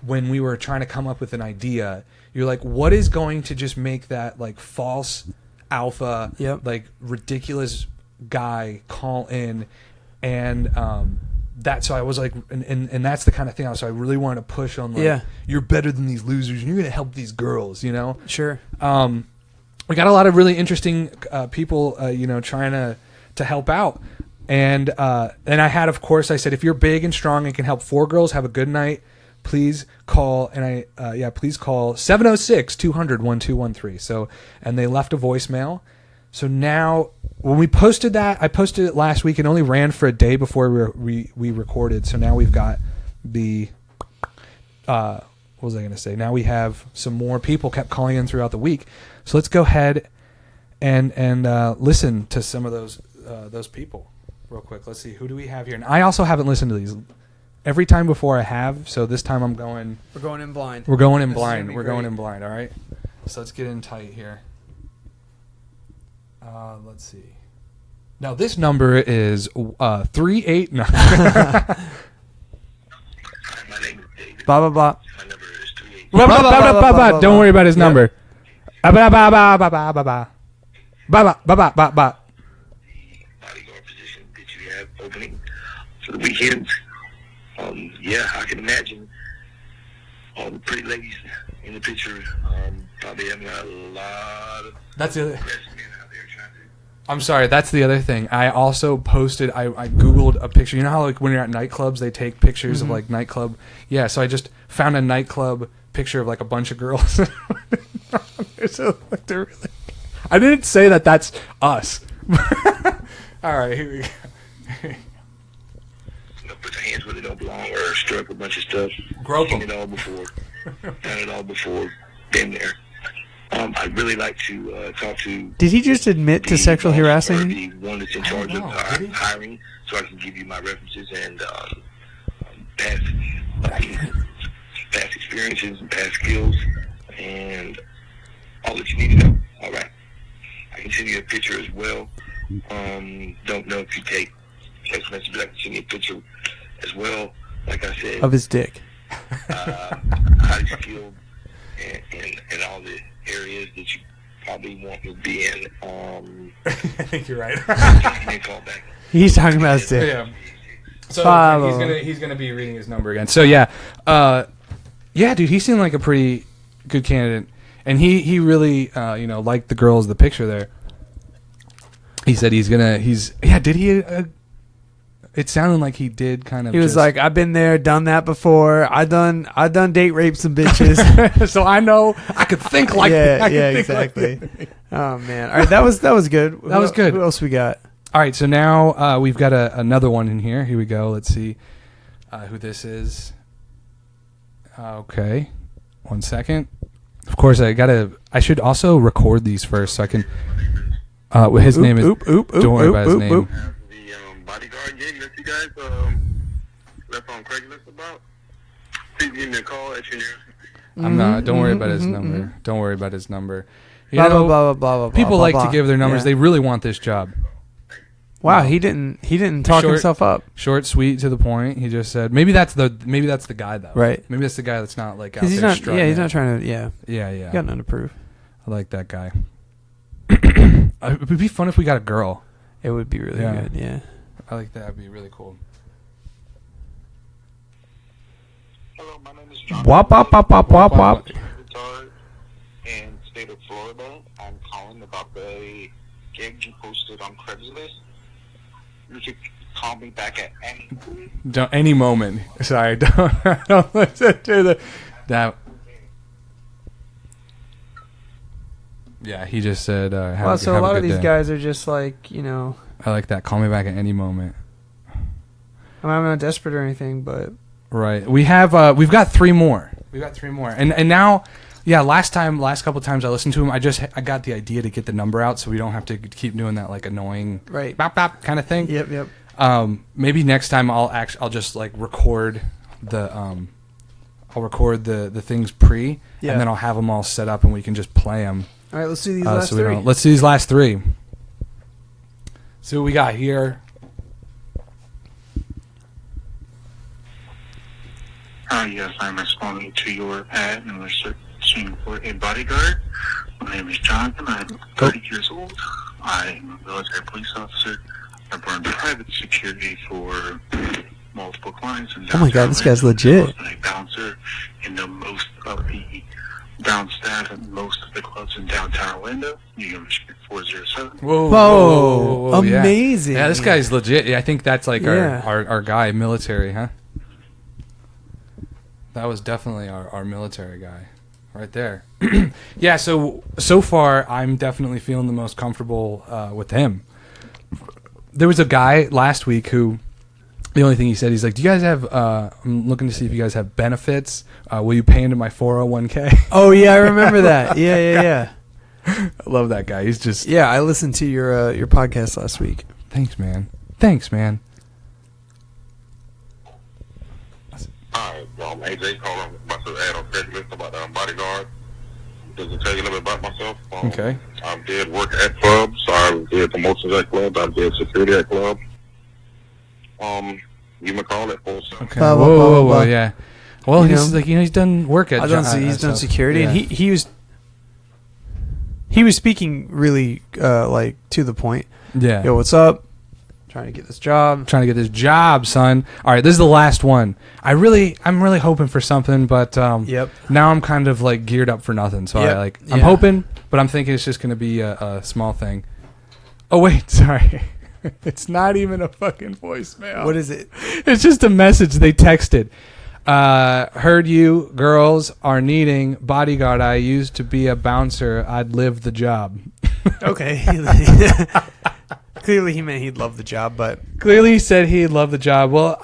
when we were trying to come up with an idea. You're like, what is going to just make that like false alpha, like ridiculous guy call in, and so I was like, and that's the kind of thing. So I really wanted to push on like, you're better than these losers, and you're gonna help these girls, you know. Sure. We got a lot of really interesting people, trying to help out, and I had, of course, I said, if you're big and strong and can help 4 girls have a good night, please call, and please call 706-200-1213. So, and they left a voicemail. So now, when we posted that, I posted it last week. It only ran for a day before we recorded. So now we've got the, what was I going to say? Now we have some more people kept calling in throughout the week. So let's go ahead and listen to some of those people real quick. Let's see, who do we have here? And I also haven't listened to these. Every time before I have, so this time I'm going... We're going in blind. We're going in blind. We're going in blind, all right? So let's get in tight here. Let's see. Now this number is 389. My name is David. Blah blah blah. My number is 38. Don't worry about his number. Ba ba ba ba ba ba ba ba ba ba ba ba. Bodyguard position that you have opening for the weekends. Yeah, I can imagine all the pretty ladies in the picture probably having a lot of That's the other. men out there trying to. I'm sorry. That's the other thing. I also posted. I googled a picture. You know how like when you're at nightclubs, they take pictures of like nightclub. Yeah. So I just found a nightclub picture of like a bunch of girls. So, like, they're really, I didn't say that that's us. All right. Here we go. Put your hands where they don't belong or stir up a bunch of stuff. Grope Seen them. it all before. Done it all before. Been there. I'd really like to talk to. Did he just admit to the sexual boss or harassing? The one that's in charge of did he? hiring, so I can give you my references and past experiences and past skills and all that you need to know. All right. I can send you a picture as well. Don't know if you take text messages, but I can send you a picture as well. Like I said, Of his dick. highly skilled in all the areas that you probably want to be in. I think you're right. Give me a call back. He's talking about his dick. Yeah. So Follow. he's gonna be reading his number again. So yeah, yeah, dude, he seemed like a pretty good candidate, and he really liked the girls in the picture there. He said did he? It sounded like he did kind of. He was like, I've been there, done that before. I done date rape some bitches. so I know I could think like yeah, I could yeah, think like exactly. Oh man, all right, that was good. That was good. Who else we got? All right, so now we've got another one in here. Here we go. Let's see who this is. Okay, 1 second. Of course, I should also record these first so I can. His name is. Don't worry about his name. The bodyguard gig that you guys left on Craigslist about. Please give me a call at your nearest. I'm not. Don't worry about his number. Don't worry about his number. You Blah, know, blah, blah, blah, blah, people blah, like blah, to give their numbers. yeah. They really want this job. Wow, he didn't talk Short- himself up. Short, sweet, to the point. He just said maybe that's the guy though. Right. Maybe that's the guy that's not like out Because he's there not. strutting Yeah, he's it. not trying to. Yeah, Yeah. he got nothing to prove. I like that guy. It would be fun if we got a girl. It would be really Yeah. good. Yeah. I like that. That'd be really cool. Hello, my name is John. Wop wop wop wop wop wop. Retard in state of Florida. I'm calling about the gig you posted on Craigslist. You should call me back at Any moment. Sorry, don't listen to that. Yeah, he just said. Well, so a lot of these guys are just like, I like that. Call me back at any moment. I'm not desperate or anything, but Right. We've got three more. And now, yeah. Last couple times I listened to him, I got the idea to get the number out, so we don't have to keep doing that like annoying right. bop bop kind of thing. Yep. Maybe next time I'll just like record the things pre, Yeah. and then I'll have them all set up, and we can just play them. All right, let's do these last three. Let's do these last three. See what we got here. Yes, I'm responding to your ad and we're searching for a bodyguard. My name is Jonathan. I'm 30 years old. I'm a military police officer. I run private security for multiple clients. In Oh my God, this guy's legit. I'm a bouncer in the most of the bounce staff at most of the clubs in downtown Orlando, New York, Michigan 407. Whoa, yeah. amazing. Yeah, this guy's legit. Yeah, I think that's like Yeah. our guy, military, huh? That was definitely our military guy right there. Yeah, so far I'm definitely feeling the most comfortable with him. There was a guy last week who, the only thing he said, he's like, do you guys have, I'm looking to see if you guys have benefits. Will you pay into my 401k? Oh yeah, I remember that. Yeah. I love that guy. He's just... Yeah, I listened to your podcast last week. Thanks, man. Hi, AJ calling about the ad on Craigslist about bodyguard. just to tell you a little bit about myself. Okay. I did work at clubs. I did promotions at clubs. I did security at clubs. You may call it full service. Okay. Whoa, yeah. Well, You he's know, he's done work at. He's done security, yeah. and he was speaking really like to the point. Yeah. Yo, what's up? Trying to get this job. Trying to get this job, son. All right, this is the last one. I'm really hoping for something, but Yep. now I'm kind of like geared up for nothing. So Yep. I'm hoping, but I'm thinking it's just going to be a small thing. Oh wait, sorry. It's not even a fucking voicemail. What is it? It's just a message they texted. Heard you girls are needing bodyguard. I used to be a bouncer. I'd live the job. Okay. Clearly he meant he'd love the job, but Clearly he said he'd love the job. Well,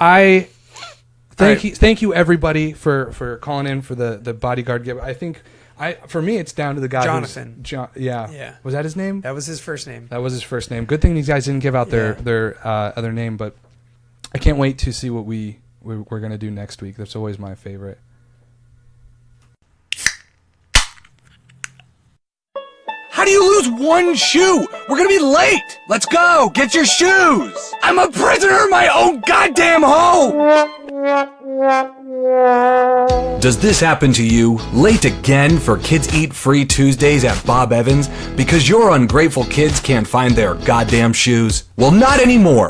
thank you everybody for calling in for the bodyguard give. I think for me it's down to the guy Jonathan. Yeah. Was that his name? that was his first name. That was his first name. Good thing these guys didn't give out their other name, but I can't wait to see what we're going to do next week. That's always my favorite. How do you lose one shoe? We're gonna be late. Let's go. Get your shoes. I'm a prisoner in my own goddamn home. Does this happen to you? Late again for Kids Eat Free Tuesdays at Bob Evans because your ungrateful kids can't find their goddamn shoes? Well, not anymore.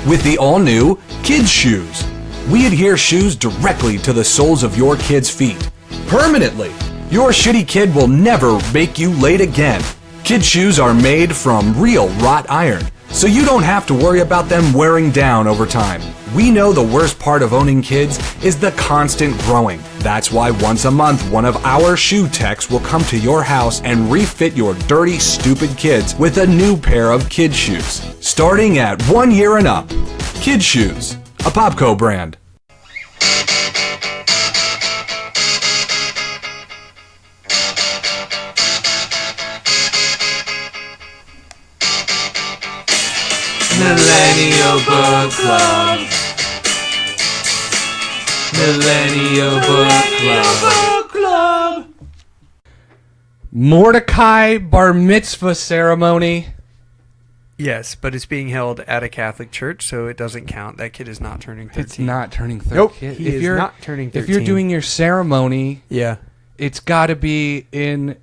With the all-new Kids Shoes. We adhere shoes directly to the soles of your kids' feet. Permanently. Your shitty kid will never make you late again. Kid shoes are made from real wrought iron, so you don't have to worry about them wearing down over time. We know the worst part of owning kids is the constant growing. That's why once a month, one of our shoe techs will come to your house and refit your dirty, stupid kids with a new pair of kid shoes. Starting at 1 year and up. Kid Shoes, a Popco brand. Millennial Book Club. Millennial Book Club. Mordecai Bar Mitzvah ceremony. Yes, but it's being held at a Catholic church, so it doesn't count. That kid is not turning 13. It's not turning 13. Nope, he is not turning 13. If you're doing your ceremony, Yeah. it's got to be in.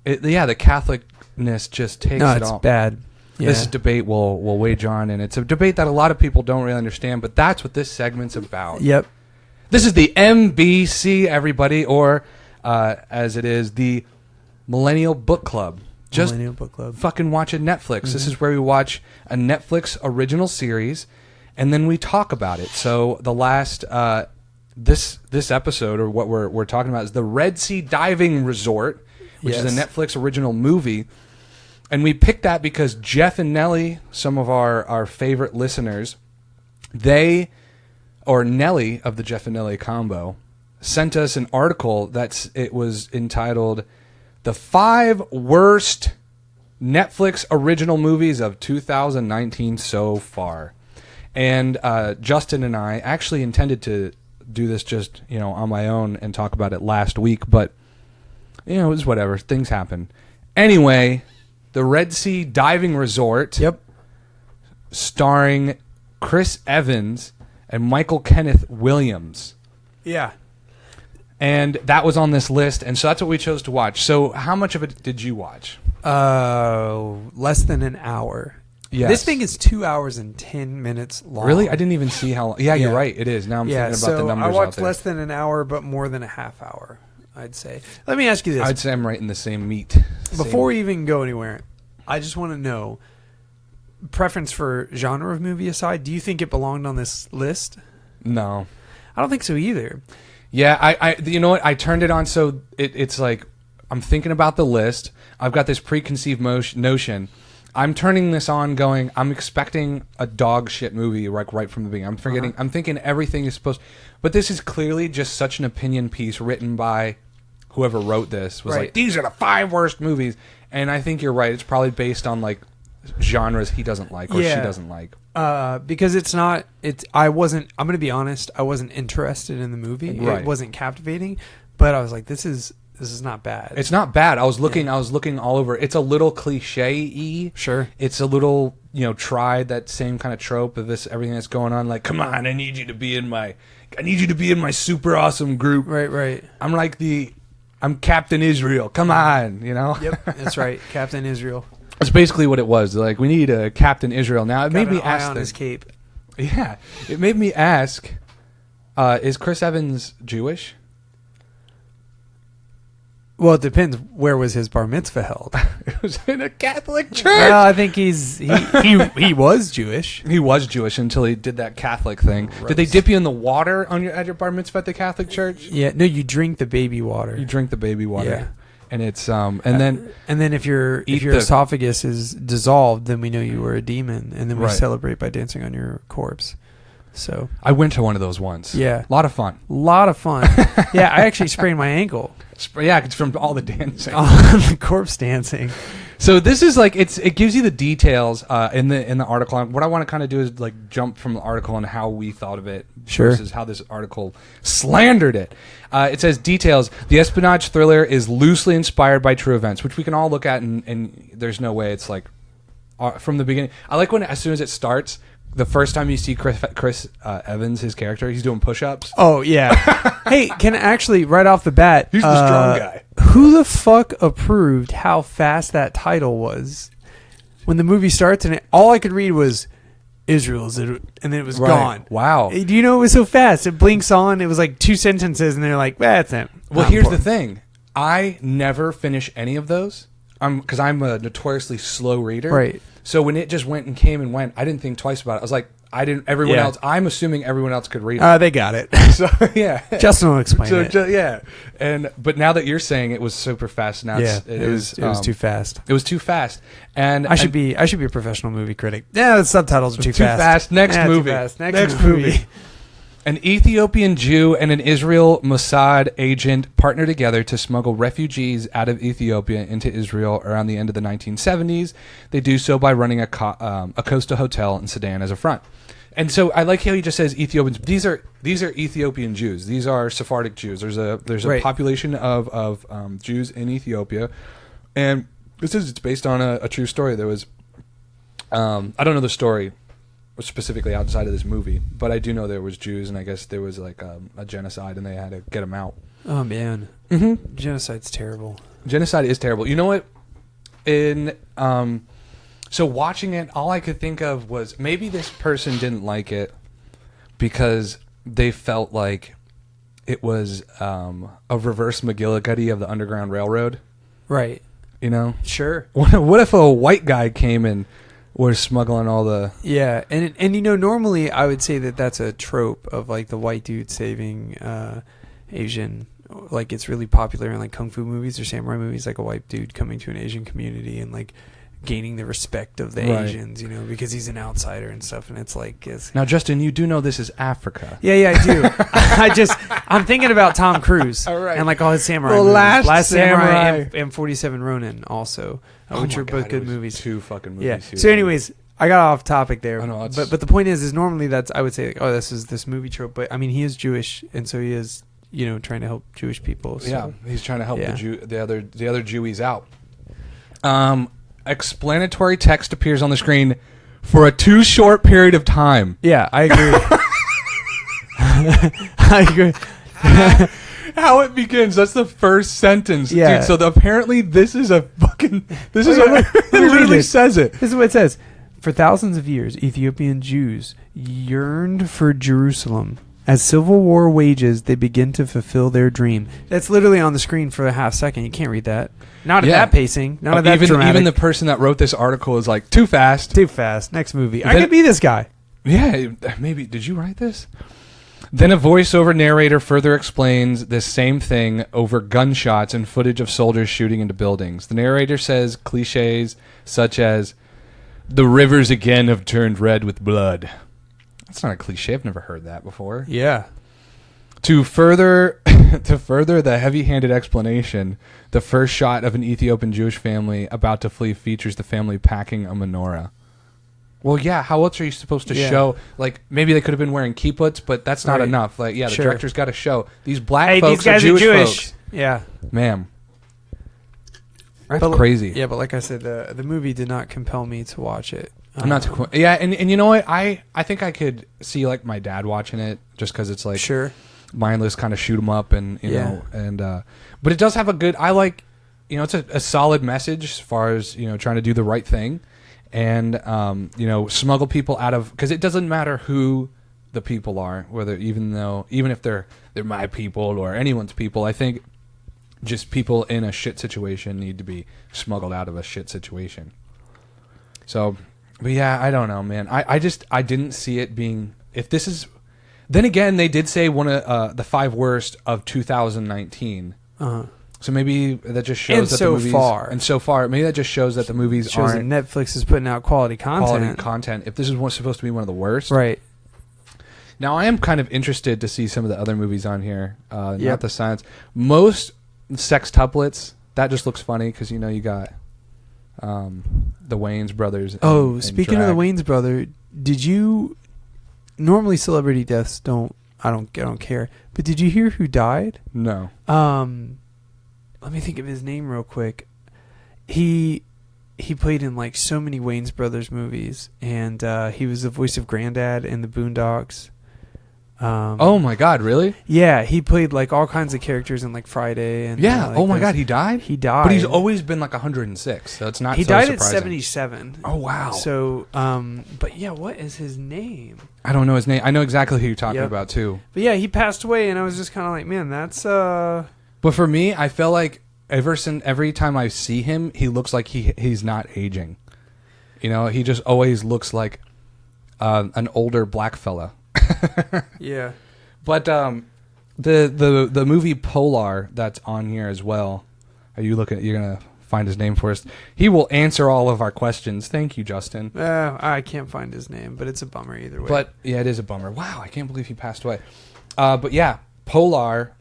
The Catholicness just takes No, it it's all. bad. Yeah. This is debate we'll wage on, and it's a debate that a lot of people don't really understand, but that's what this segment's about. Yep. This is the MBC, everybody, or as it is, the Millennial Book Club. Just Millennial Book Club. fucking watch a Netflix. This is where we watch a Netflix original series, and then we talk about it. So the last this episode, or what we're talking about, is the Red Sea Diving Resort, which is a Netflix original movie. And we picked that because Jeff and Nelly, some of our favorite listeners, Nelly of the Jeff and Nelly combo, sent us an article it was entitled "The 5 Worst Netflix Original Movies of 2019 So Far." And Justin and I actually intended to do this just, on my own and talk about it last week, but it was whatever. Things happen. Anyway, the Red Sea Diving Resort. Yep. Starring Chris Evans and Michael Kenneth Williams. Yeah. And that was on this list, and so that's what we chose to watch. So how much of it did you watch? Less than an hour. Yes. This thing is 2 hours and 10 minutes long. Really? I didn't even see how long. Yeah, Yeah. you're right. It is. Now I'm thinking about the numbers I out watched there. less than an hour, but more than a half hour, I'd say. Let me ask you this. I'd say I'm right in the same meat. Before we even go anywhere, I just want to know, preference for genre of movie aside, do you think it belonged on this list? No. I don't think so either. Yeah, I you know what? I turned it on so it's like I'm thinking about the list. I've got this preconceived notion. I'm turning this on going, I'm expecting a dog shit movie right from the beginning. I'm thinking everything is supposed, but this is clearly just such an opinion piece written by whoever wrote this. Was Right. like, these are the 5 worst movies. And I think you're right. It's probably based on like genres he doesn't like or she doesn't like. Because I'm going to be honest, I wasn't interested in the movie. Right. It wasn't captivating, but I was like, this is this is not bad. It's not bad. I was looking all over. It's a little cliche-y. Sure. It's a little, tried that same kind of trope of everything that's going on. Like, come on, I need you to be in my super awesome group. Right. I'm Captain Israel. Come on, Yep, that's right. Captain Israel. That's basically what it was. Like, we need a Captain Israel. Now, it made me ask on his cape. Yeah. It made me ask, is Chris Evans Jewish? Well, it depends. Where was his bar mitzvah held? It was in a Catholic church. Well, I think he was Jewish. He was Jewish until he did that Catholic thing. Gross. Did they dip you in the water at your bar mitzvah at the Catholic church? Yeah, no, you drink the baby water. You drink the baby water. Yeah. And it's and then if your esophagus is dissolved, then we know you were a demon, and then we celebrate by dancing on your corpse. So I went to one of those once. Yeah, a lot of fun. Yeah, I actually sprained my ankle. Yeah, it's from all the dancing, the corpse dancing. So this is like it gives you the details in the article. What I want to kind of do is like jump from the article and how we thought of it versus how this article slandered it. It says details. The espionage thriller is loosely inspired by true events, which we can all look at, and there's no way it's like from the beginning. I like when as soon as it starts. The first time you see Chris Evans, his character, he's doing push-ups. Oh, yeah. Hey, can actually, right off the bat... He's the strong guy. Who the fuck approved how fast that title was? When the movie starts, and all I could read was, Israel's, and then it was gone. Wow. Do you know it was so fast? It blinks on, it was like 2 sentences, and they're like, that's it. Well, here's the thing. I never finish any of those because I'm a notoriously slow reader. Right. So when it just went and came and went, I didn't think twice about it. I was like, everyone else, I'm assuming everyone else could read it. They got it. So, yeah. Justin will explain it. Yeah. But now that you're saying it was super fast, now it was too fast. It was too fast. And I should be a professional movie critic. Yeah, the subtitles are too fast. Next movie. Too fast. Next movie. An Ethiopian Jew and an Israel Mossad agent partner together to smuggle refugees out of Ethiopia into Israel around the end of the 1970s. They do so by running a Costa hotel in Sudan as a front. And so I like how he just says Ethiopians. These are Ethiopian Jews. These are Sephardic Jews. There's a population of Jews in Ethiopia, and it's based on a true story. There was I don't know the story specifically outside of this movie, but I do know there was Jews, and I guess there was like a genocide, and they had to get them out. Oh man, genocide's terrible. Genocide is terrible. You know what? So watching it, all I could think of was maybe this person didn't like it because they felt like it was a reverse McGillicuddy of the Underground Railroad. Right. You know? Sure. What if a white guy came and was smuggling all the... Yeah, and normally I would say that that's a trope of like the white dude saving Asian. Like it's really popular in like kung fu movies or samurai movies, like a white dude coming to an Asian community and like gaining the respect of the Asians, you know, because he's an outsider and stuff. And it's like... Now, Justin, you do know this is Africa. Yeah, I do. I'm thinking about Tom Cruise and like all his samurai movies. Last Samurai and 47 Ronin also, which are both good movies. 2 fucking movies. Yeah. So anyways, I got off topic there. I know, but the point is normally that's, I would say, like, this is this movie trope. But I mean, he is Jewish, and so he is, you know, trying to help Jewish people. So. Yeah, he's trying to help the other Jewies out. Explanatory text appears on the screen for a too short period of time. Yeah, I agree. I agree. How it begins. That's the first sentence. Yeah. Dude, so apparently this is a fucking... This is it literally says it. This is what it says. For thousands of years, Ethiopian Jews yearned for Jerusalem. As civil war wages, they begin to fulfill their dream. That's literally on the screen for a half second. You can't read that. Not at that pacing. Not at that dramatic. Even the person that wrote this article is like, too fast. Too fast. Next movie. I could be this guy. Yeah, maybe. Did you write this? Then a voiceover narrator further explains this same thing over gunshots and footage of soldiers shooting into buildings. The narrator says cliches such as, "The rivers again have turned red with blood." That's not a cliche. I've never heard that before. Yeah. To further the heavy-handed explanation, the first shot of an Ethiopian Jewish family about to flee features the family packing a menorah. Well, yeah, how else are you supposed to show? Like, maybe they could have been wearing kipputs, but that's not enough. Like, the director's got to show. These black folks these guys are Jewish folks. Yeah. Man. That's But- crazy. Yeah, but like I said, the movie did not compel me to watch it. I'm not too yeah, and you know what? I think I could see like my dad watching it just because it's like Sure. mindless kind of shoot 'em up and you Yeah. know and but it does have a good. I like it's a solid message as far as trying to do the right thing and smuggle people out of because it doesn't matter who the people are whether even if they're my people or anyone's people. I think just people in a shit situation need to be smuggled out of a shit situation. So. But yeah, I don't know, man. I didn't see it being. If this is, then again, they did say one of the 5 worst of 2019. So maybe that just shows And that so the movies far. and so far maybe that just shows that the movies Shows that aren't Netflix is putting out quality content. If this is supposed to be one of the worst, Right. Now I am kind of interested to see some of the other movies on here. Yep. Not the science. Most sextuplets. That just looks funny because you got. The Wayans brothers. Oh, speaking of the Wayans brother, did you? Normally, celebrity deaths I don't care. But did you hear who died? No. Let me think of his name real quick. He played in like so many Wayans brothers movies, and he was the voice of Granddad in the Boondocks. Oh my God! Really? Yeah, he played like all kinds of characters in like Friday and Yeah. like Oh my those- God! He died. He died, But he's always been like 106, so it's not. He so died surprising. at 77. Oh wow! So, but yeah, what is his name? I don't know his name. I know exactly who you're talking Yep. about too. But yeah, he passed away, and I was just kind of like, man, that's But for me, I feel like every time I see him, he looks like he's not aging. He just always looks like an older black fella. yeah. But the movie Polar that's on here as well. Are you looking? You're gonna find his name for us. He will answer all of our questions. Thank you, Justin. I can't find his name, but it's a bummer either way. But yeah, it is a bummer. Wow, I can't believe he passed away. But yeah, Polar,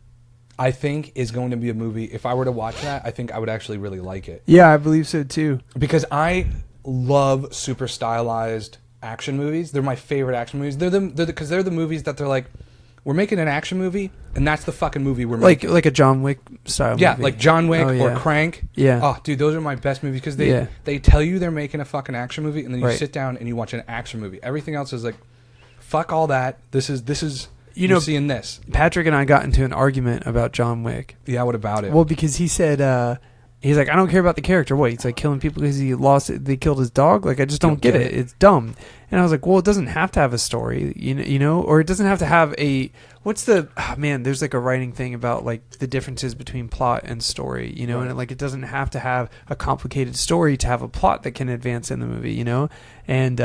I think is going to be a movie. If I were to watch that, I think I would actually really like it yeah, I believe so too. because I love super stylized action movies. They're my favorite action movies. They're the movies that they're like, we're making an action movie, and that's the fucking movie we're making. Like a John Wick style Yeah, movie. like John Wick Oh, or yeah. Crank. Yeah. Oh, dude, those are my best movies because Yeah. they tell you they're making a fucking action movie, and then you Right. sit down and you watch an action movie. Everything else is like, fuck all that. This is You know- you're seeing this. Patrick and I got into an argument about John Wick. Yeah, what about it? Well, because he said he's like, I don't care about the character. What? He's like killing people because they killed his dog. Like, I just don't get it. It's dumb. And I was like, well, it doesn't have to have a story, you know, or it doesn't have to have a. What's the man? There's like a writing thing about like the differences between plot and story, you know, Right. and like it doesn't have to have a complicated story to have a plot that can advance in the movie, you know, and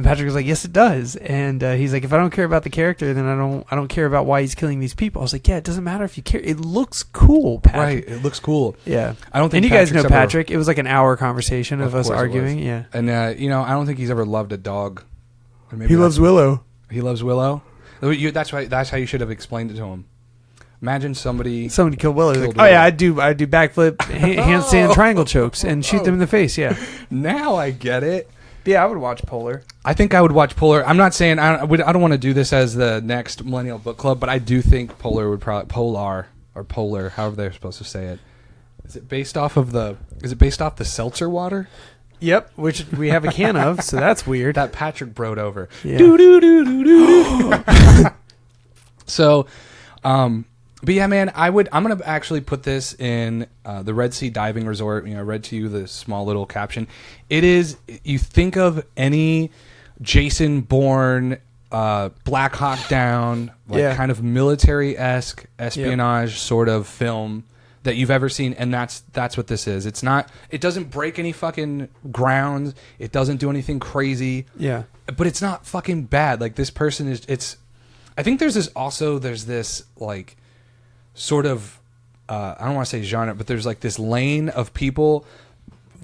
Patrick was like, yes, it does. And he's like, if I don't care about the character, then I don't care about why he's killing these people. I was like, yeah, it doesn't matter if you care. It looks cool, Patrick. Right, it looks cool. Yeah. I don't think. And you guys know Patrick's ever- Patrick. It was like an hour conversation of us course it arguing. was. Yeah. And I don't think he's ever loved a dog. Or maybe He loves Willow. He loves Willow. That's right. That's how you should have explained it to him. Imagine somebody. Somebody killed Willow. Killed Like, oh yeah, Willow. I do backflip, handstand, triangle chokes, and shoot them in the face. Yeah. Now I get it. Yeah, I would watch Polar. I think I would watch Polar. I'm not saying I don't want to do this as the next Millennial Book Club, but I do think Polar would probably Polar, however they're supposed to say it. Is it based off the seltzer water Yep, which we have a can of, so that's weird. that Patrick broed over? Yeah. So, but yeah, man, I'm gonna actually put this in the Red Sea Diving Resort. I read to you the small little caption. It is. You think of any Jason Bourne, Black Hawk Down, kind of military-esque espionage sort of film that you've ever seen, and that's what this is. It's not. It doesn't break any fucking grounds. It doesn't do anything crazy. Yeah. But it's not fucking bad. Like, this person is. It's. I think there's this like sort of I don't want to say genre, but there's like this lane of people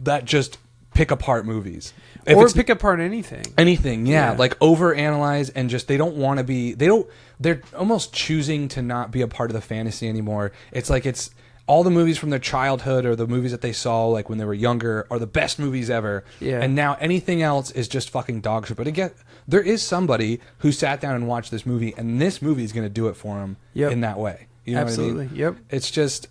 that just pick apart movies. If Or it's pick apart anything. anything, yeah, Yeah. like overanalyze and just they don't want to be. They're almost choosing to not be a part of the fantasy anymore. It's like it's all the movies from their childhood or the movies that they saw like when they were younger are the best movies ever. Yeah. And now anything else is just fucking dog shit. But again, there is somebody who sat down and watched this movie, and this movie is going to do it for him Yep. in that way. You know Absolutely. what I mean? Yep. It's just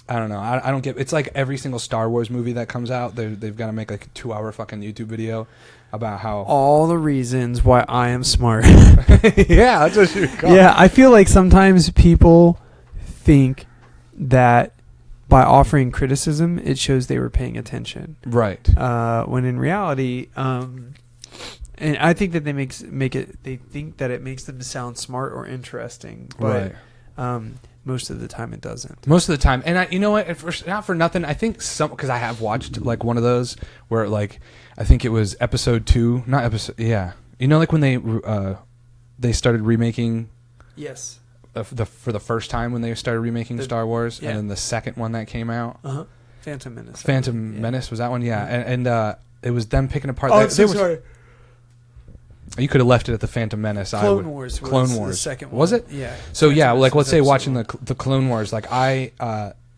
I don't know. I don't get. It's like every single Star Wars movie that comes out, they've got to make like a 2-hour fucking YouTube video about how All the reasons why I am smart. yeah, that's what you call. Yeah, I feel like sometimes people think that by offering criticism, it shows they were paying attention. Right. When in reality, and I think that they think that it makes them sound smart or interesting, but most of the time it doesn't. Most of the time, and you know what? Not for nothing. I think because I have watched like one of those where like I think it was episode 2, not episode. Yeah, you know, like when they started remaking. Yes. For the first time when they started remaking Star Wars, and then the second one that came out, Phantom Menace. Menace was that one? Yeah, and it was them picking apart. Oh, sorry. You could have left it at the Phantom Menace. Clone Wars. Clone Wars. The second one. Was it? Yeah. So Phantom yeah, Menace like let's say was watching episode the Clone Wars, like I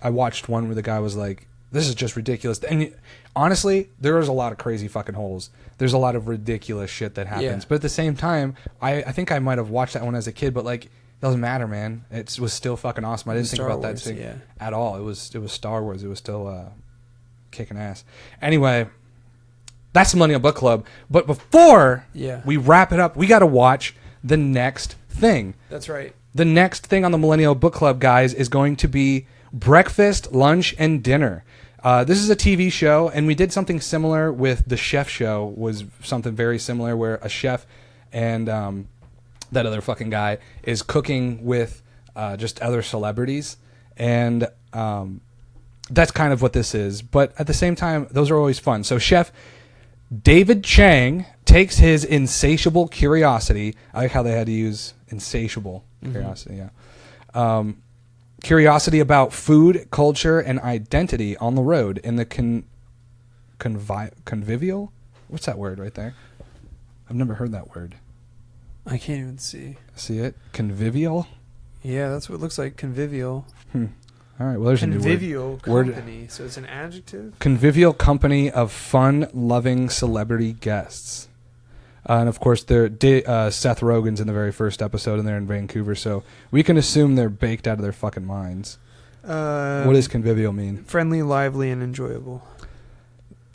watched one where the guy was like, "This is just ridiculous." And honestly, there is a lot of crazy fucking holes. There's a lot of ridiculous shit that happens. Yeah. But at the same time, I think I might have watched that one as a kid, but like. Doesn't matter, man. It was still fucking awesome. I didn't think about that thing at all. It was Star Wars. It was still kicking ass. Anyway, that's the Millennial Book Club. But before we wrap it up, we got to watch the next thing. That's right. The next thing on the Millennial Book Club, guys, is going to be breakfast, lunch, and dinner. This is a TV show, and we did something similar with the Chef Show. Was something very similar where a chef and that other fucking guy is cooking with just other celebrities, and that's kind of what this is. But at the same time, those are always fun. So Chef David Chang takes his insatiable curiosity. I like how they had to use insatiable curiosity. Yeah, curiosity about food, culture, and identity on the road in the convivial. What's that word right there? I've never heard that word. I can't even see. See it? Convivial? Yeah, that's what it looks like. Convivial. All right, well, there's a new word. Convivial company. So it's an adjective? Convivial company of fun-loving celebrity guests. And, of course, Seth Rogen's in the very first episode, and they're in Vancouver, so we can assume they're baked out of their fucking minds. What does convivial mean? Friendly, lively, and enjoyable.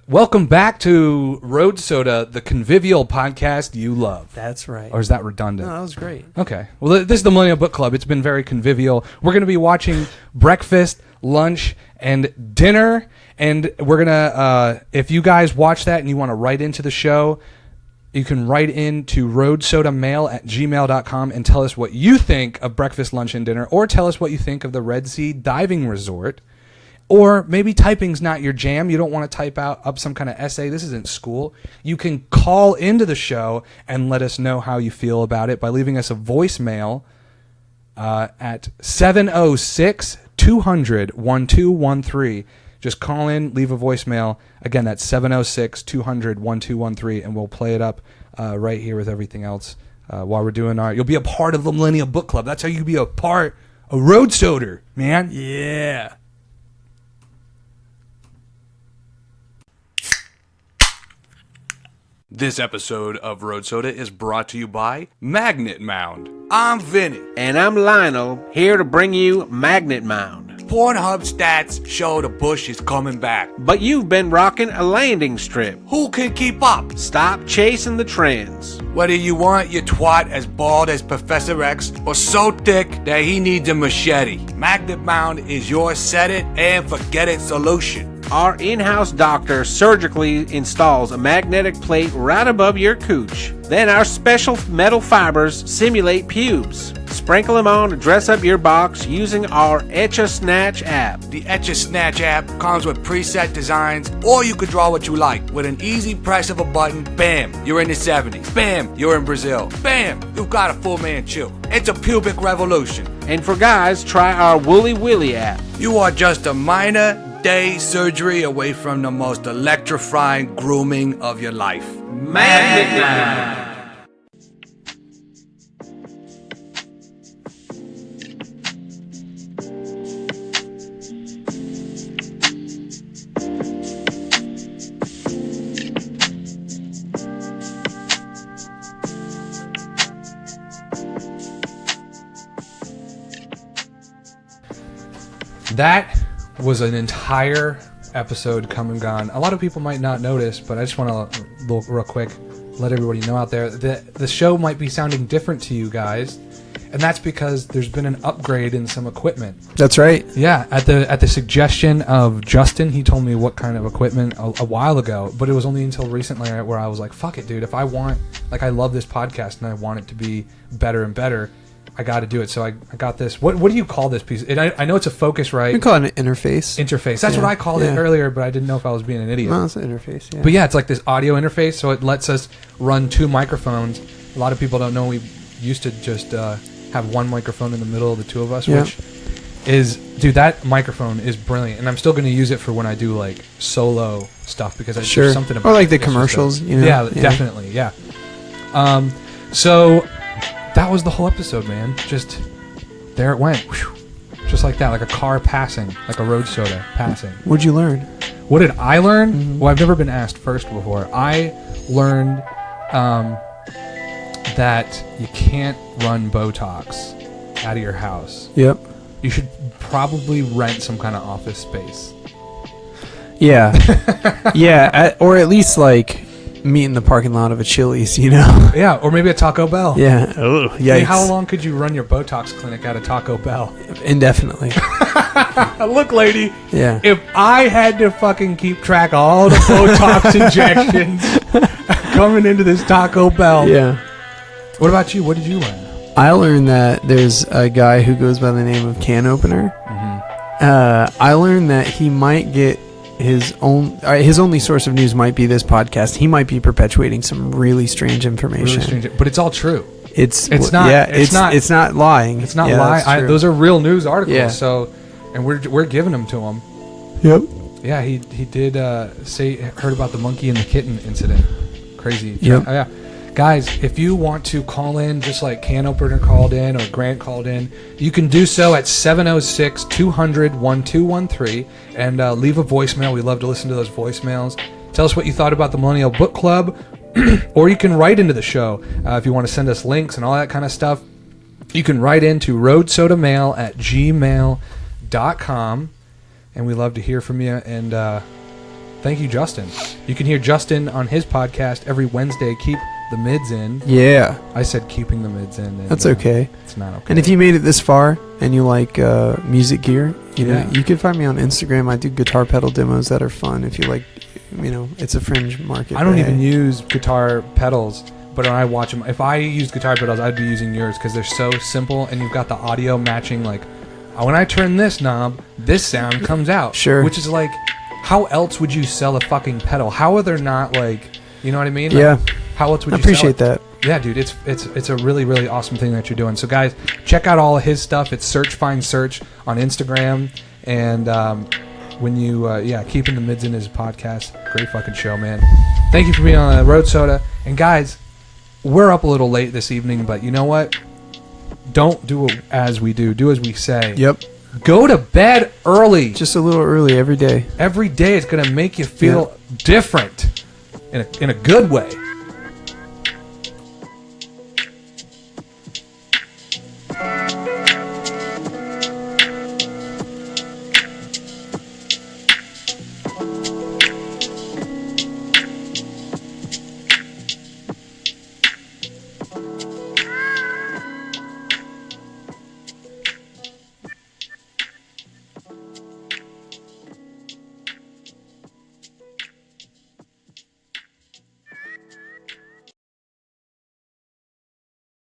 Welcome back to Road Soda, the convivial podcast you love. That's right. Or is that redundant? No, that was great. Okay. Well, this is the Millennial Book Club. It's been very convivial. We're going to be watching breakfast, lunch, and dinner. And we're going to, if you guys watch that and you want to write into the show, you can write into roadsodamail@gmail.com and tell us what you think of breakfast, lunch, and dinner. Or tell us what you think of the Red Sea Diving Resort. Or maybe typing's not your jam. You don't want to type up some kind of essay. This isn't school. You can call into the show and let us know how you feel about it by leaving us a voicemail at 706-200-1213. Just call in, leave a voicemail. Again, that's 706-200-1213, and we'll play it up right here with everything else while we're doing our... You'll be a part of the Millennial Book Club. That's how you be a part of Road Soda, man. Yeah. This episode of Road Soda is brought to you by Magnet Mound. I'm Vinny. And I'm Lionel, here to bring you Magnet Mound. Pornhub stats show the bush is coming back. But you've been rocking a landing strip. Who can keep up? Stop chasing the trends. Whether you want your twat as bald as Professor X or so thick that he needs a machete, Magnet Mound is your set it and forget it solution. Our in-house doctor surgically installs a magnetic plate right above your cooch. Then our special metal fibers simulate pubes. Sprinkle them on to dress up your box using our Etch-a-Snatch app. The Etch-a-Snatch app comes with preset designs, or you could draw what you like. With an easy press of a button, bam, you're in the 70s. Bam, you're in Brazil. Bam, you've got a full man chill. It's a pubic revolution. And for guys, try our Woolly Willy app. You are just a minor day surgery away from the most electrifying grooming of your life. Magnet Mound. That was an entire episode come and gone. A lot of people might not notice, but I just want to real quick let everybody know out there that the show might be sounding different to you guys, and that's because there's been an upgrade in some equipment. That's right. Yeah, at the suggestion of Justin, he told me what kind of equipment a while ago, but it was only until recently where I was like, fuck it, dude. If I want, like, I love this podcast and I want it to be better and better, I got to do it. So I got this. What do you call this piece? I know it's a Focusrite. We call it an interface. Interface. That's what I called it earlier, but I didn't know if I was being an idiot. No, it's an interface, yeah. But yeah, it's like this audio interface, so it lets us run 2 microphones. A lot of people don't know we used to just have one microphone in the middle of the 2 of us, which is, dude, that microphone is brilliant. And I'm still going to use it for when I do like solo stuff because there's something about it. Or like the commercials, you know? Yeah, definitely, yeah. So that was the whole episode, man. Just there it went. Whew. Just like that, like a car passing, like a road soda passing. What'd you learn? What did I learn? Mm-hmm. Well, I've never been asked first before. I learned that you can't run Botox out of your house. Yep. You should probably rent some kind of office space. Yeah. Yeah, or at least like meet in the parking lot of a Chili's, you know? Yeah, or maybe a Taco Bell. Yeah. Oh, yikes. Hey, how long could you run your Botox clinic at a Taco Bell? Indefinitely. Look, lady. Yeah. If I had to fucking keep track of all the Botox injections coming into this Taco Bell. Yeah. What about you? What did you learn? I learned that there's a guy who goes by the name of Can Opener. Mm-hmm. I learned that he might get his only source of news might be this podcast. He might be perpetuating some really strange information. Really strange, but it's all true. It's not. Yeah, it's not lying. It's not lying. Those are real news articles. Yeah. So, and we're giving them to him. Yep. Yeah, he did heard about the monkey and the kitten incident. Crazy. Yep. Oh, yeah. Guys, if you want to call in, just like Can Opener called in or Grant called in, you can do so at 706-200-1213 and leave a voicemail. We love to listen to those voicemails. Tell us what you thought about the Millennial Book Club, or you can write into the show if you want to send us links and all that kind of stuff. You can write into roadsodamail@gmail.com, and we love to hear from you. And thank you, Justin. You can hear Justin on his podcast every Wednesday. Keep the mids in. Yeah. I said keeping the mids in. And, that's okay. It's not okay. And if you made it this far and you like music gear, you know, you can find me on Instagram. I do guitar pedal demos that are fun. If you like, you know, it's a fringe market. I don't even use guitar pedals, but when I watch them, if I used guitar pedals, I'd be using yours because they're so simple and you've got the audio matching. Like, when I turn this knob, this sound comes out. Sure. Which is like, how else would you sell a fucking pedal? How are there not like, you know what I mean? Like, yeah. How else would you appreciate that? Yeah, dude, it's a really, really awesome thing that you're doing. So, guys, check out all of his stuff. It's Search Find Search on Instagram. And when you, Keeping the Mids in his podcast. Great fucking show, man. Thank you for being on Road Soda. And, guys, we're up a little late this evening, but you know what? Don't do it as we do. Do as we say. Yep. Go to bed early. Just a little early every day. Every day it's going to make you feel different in a good way.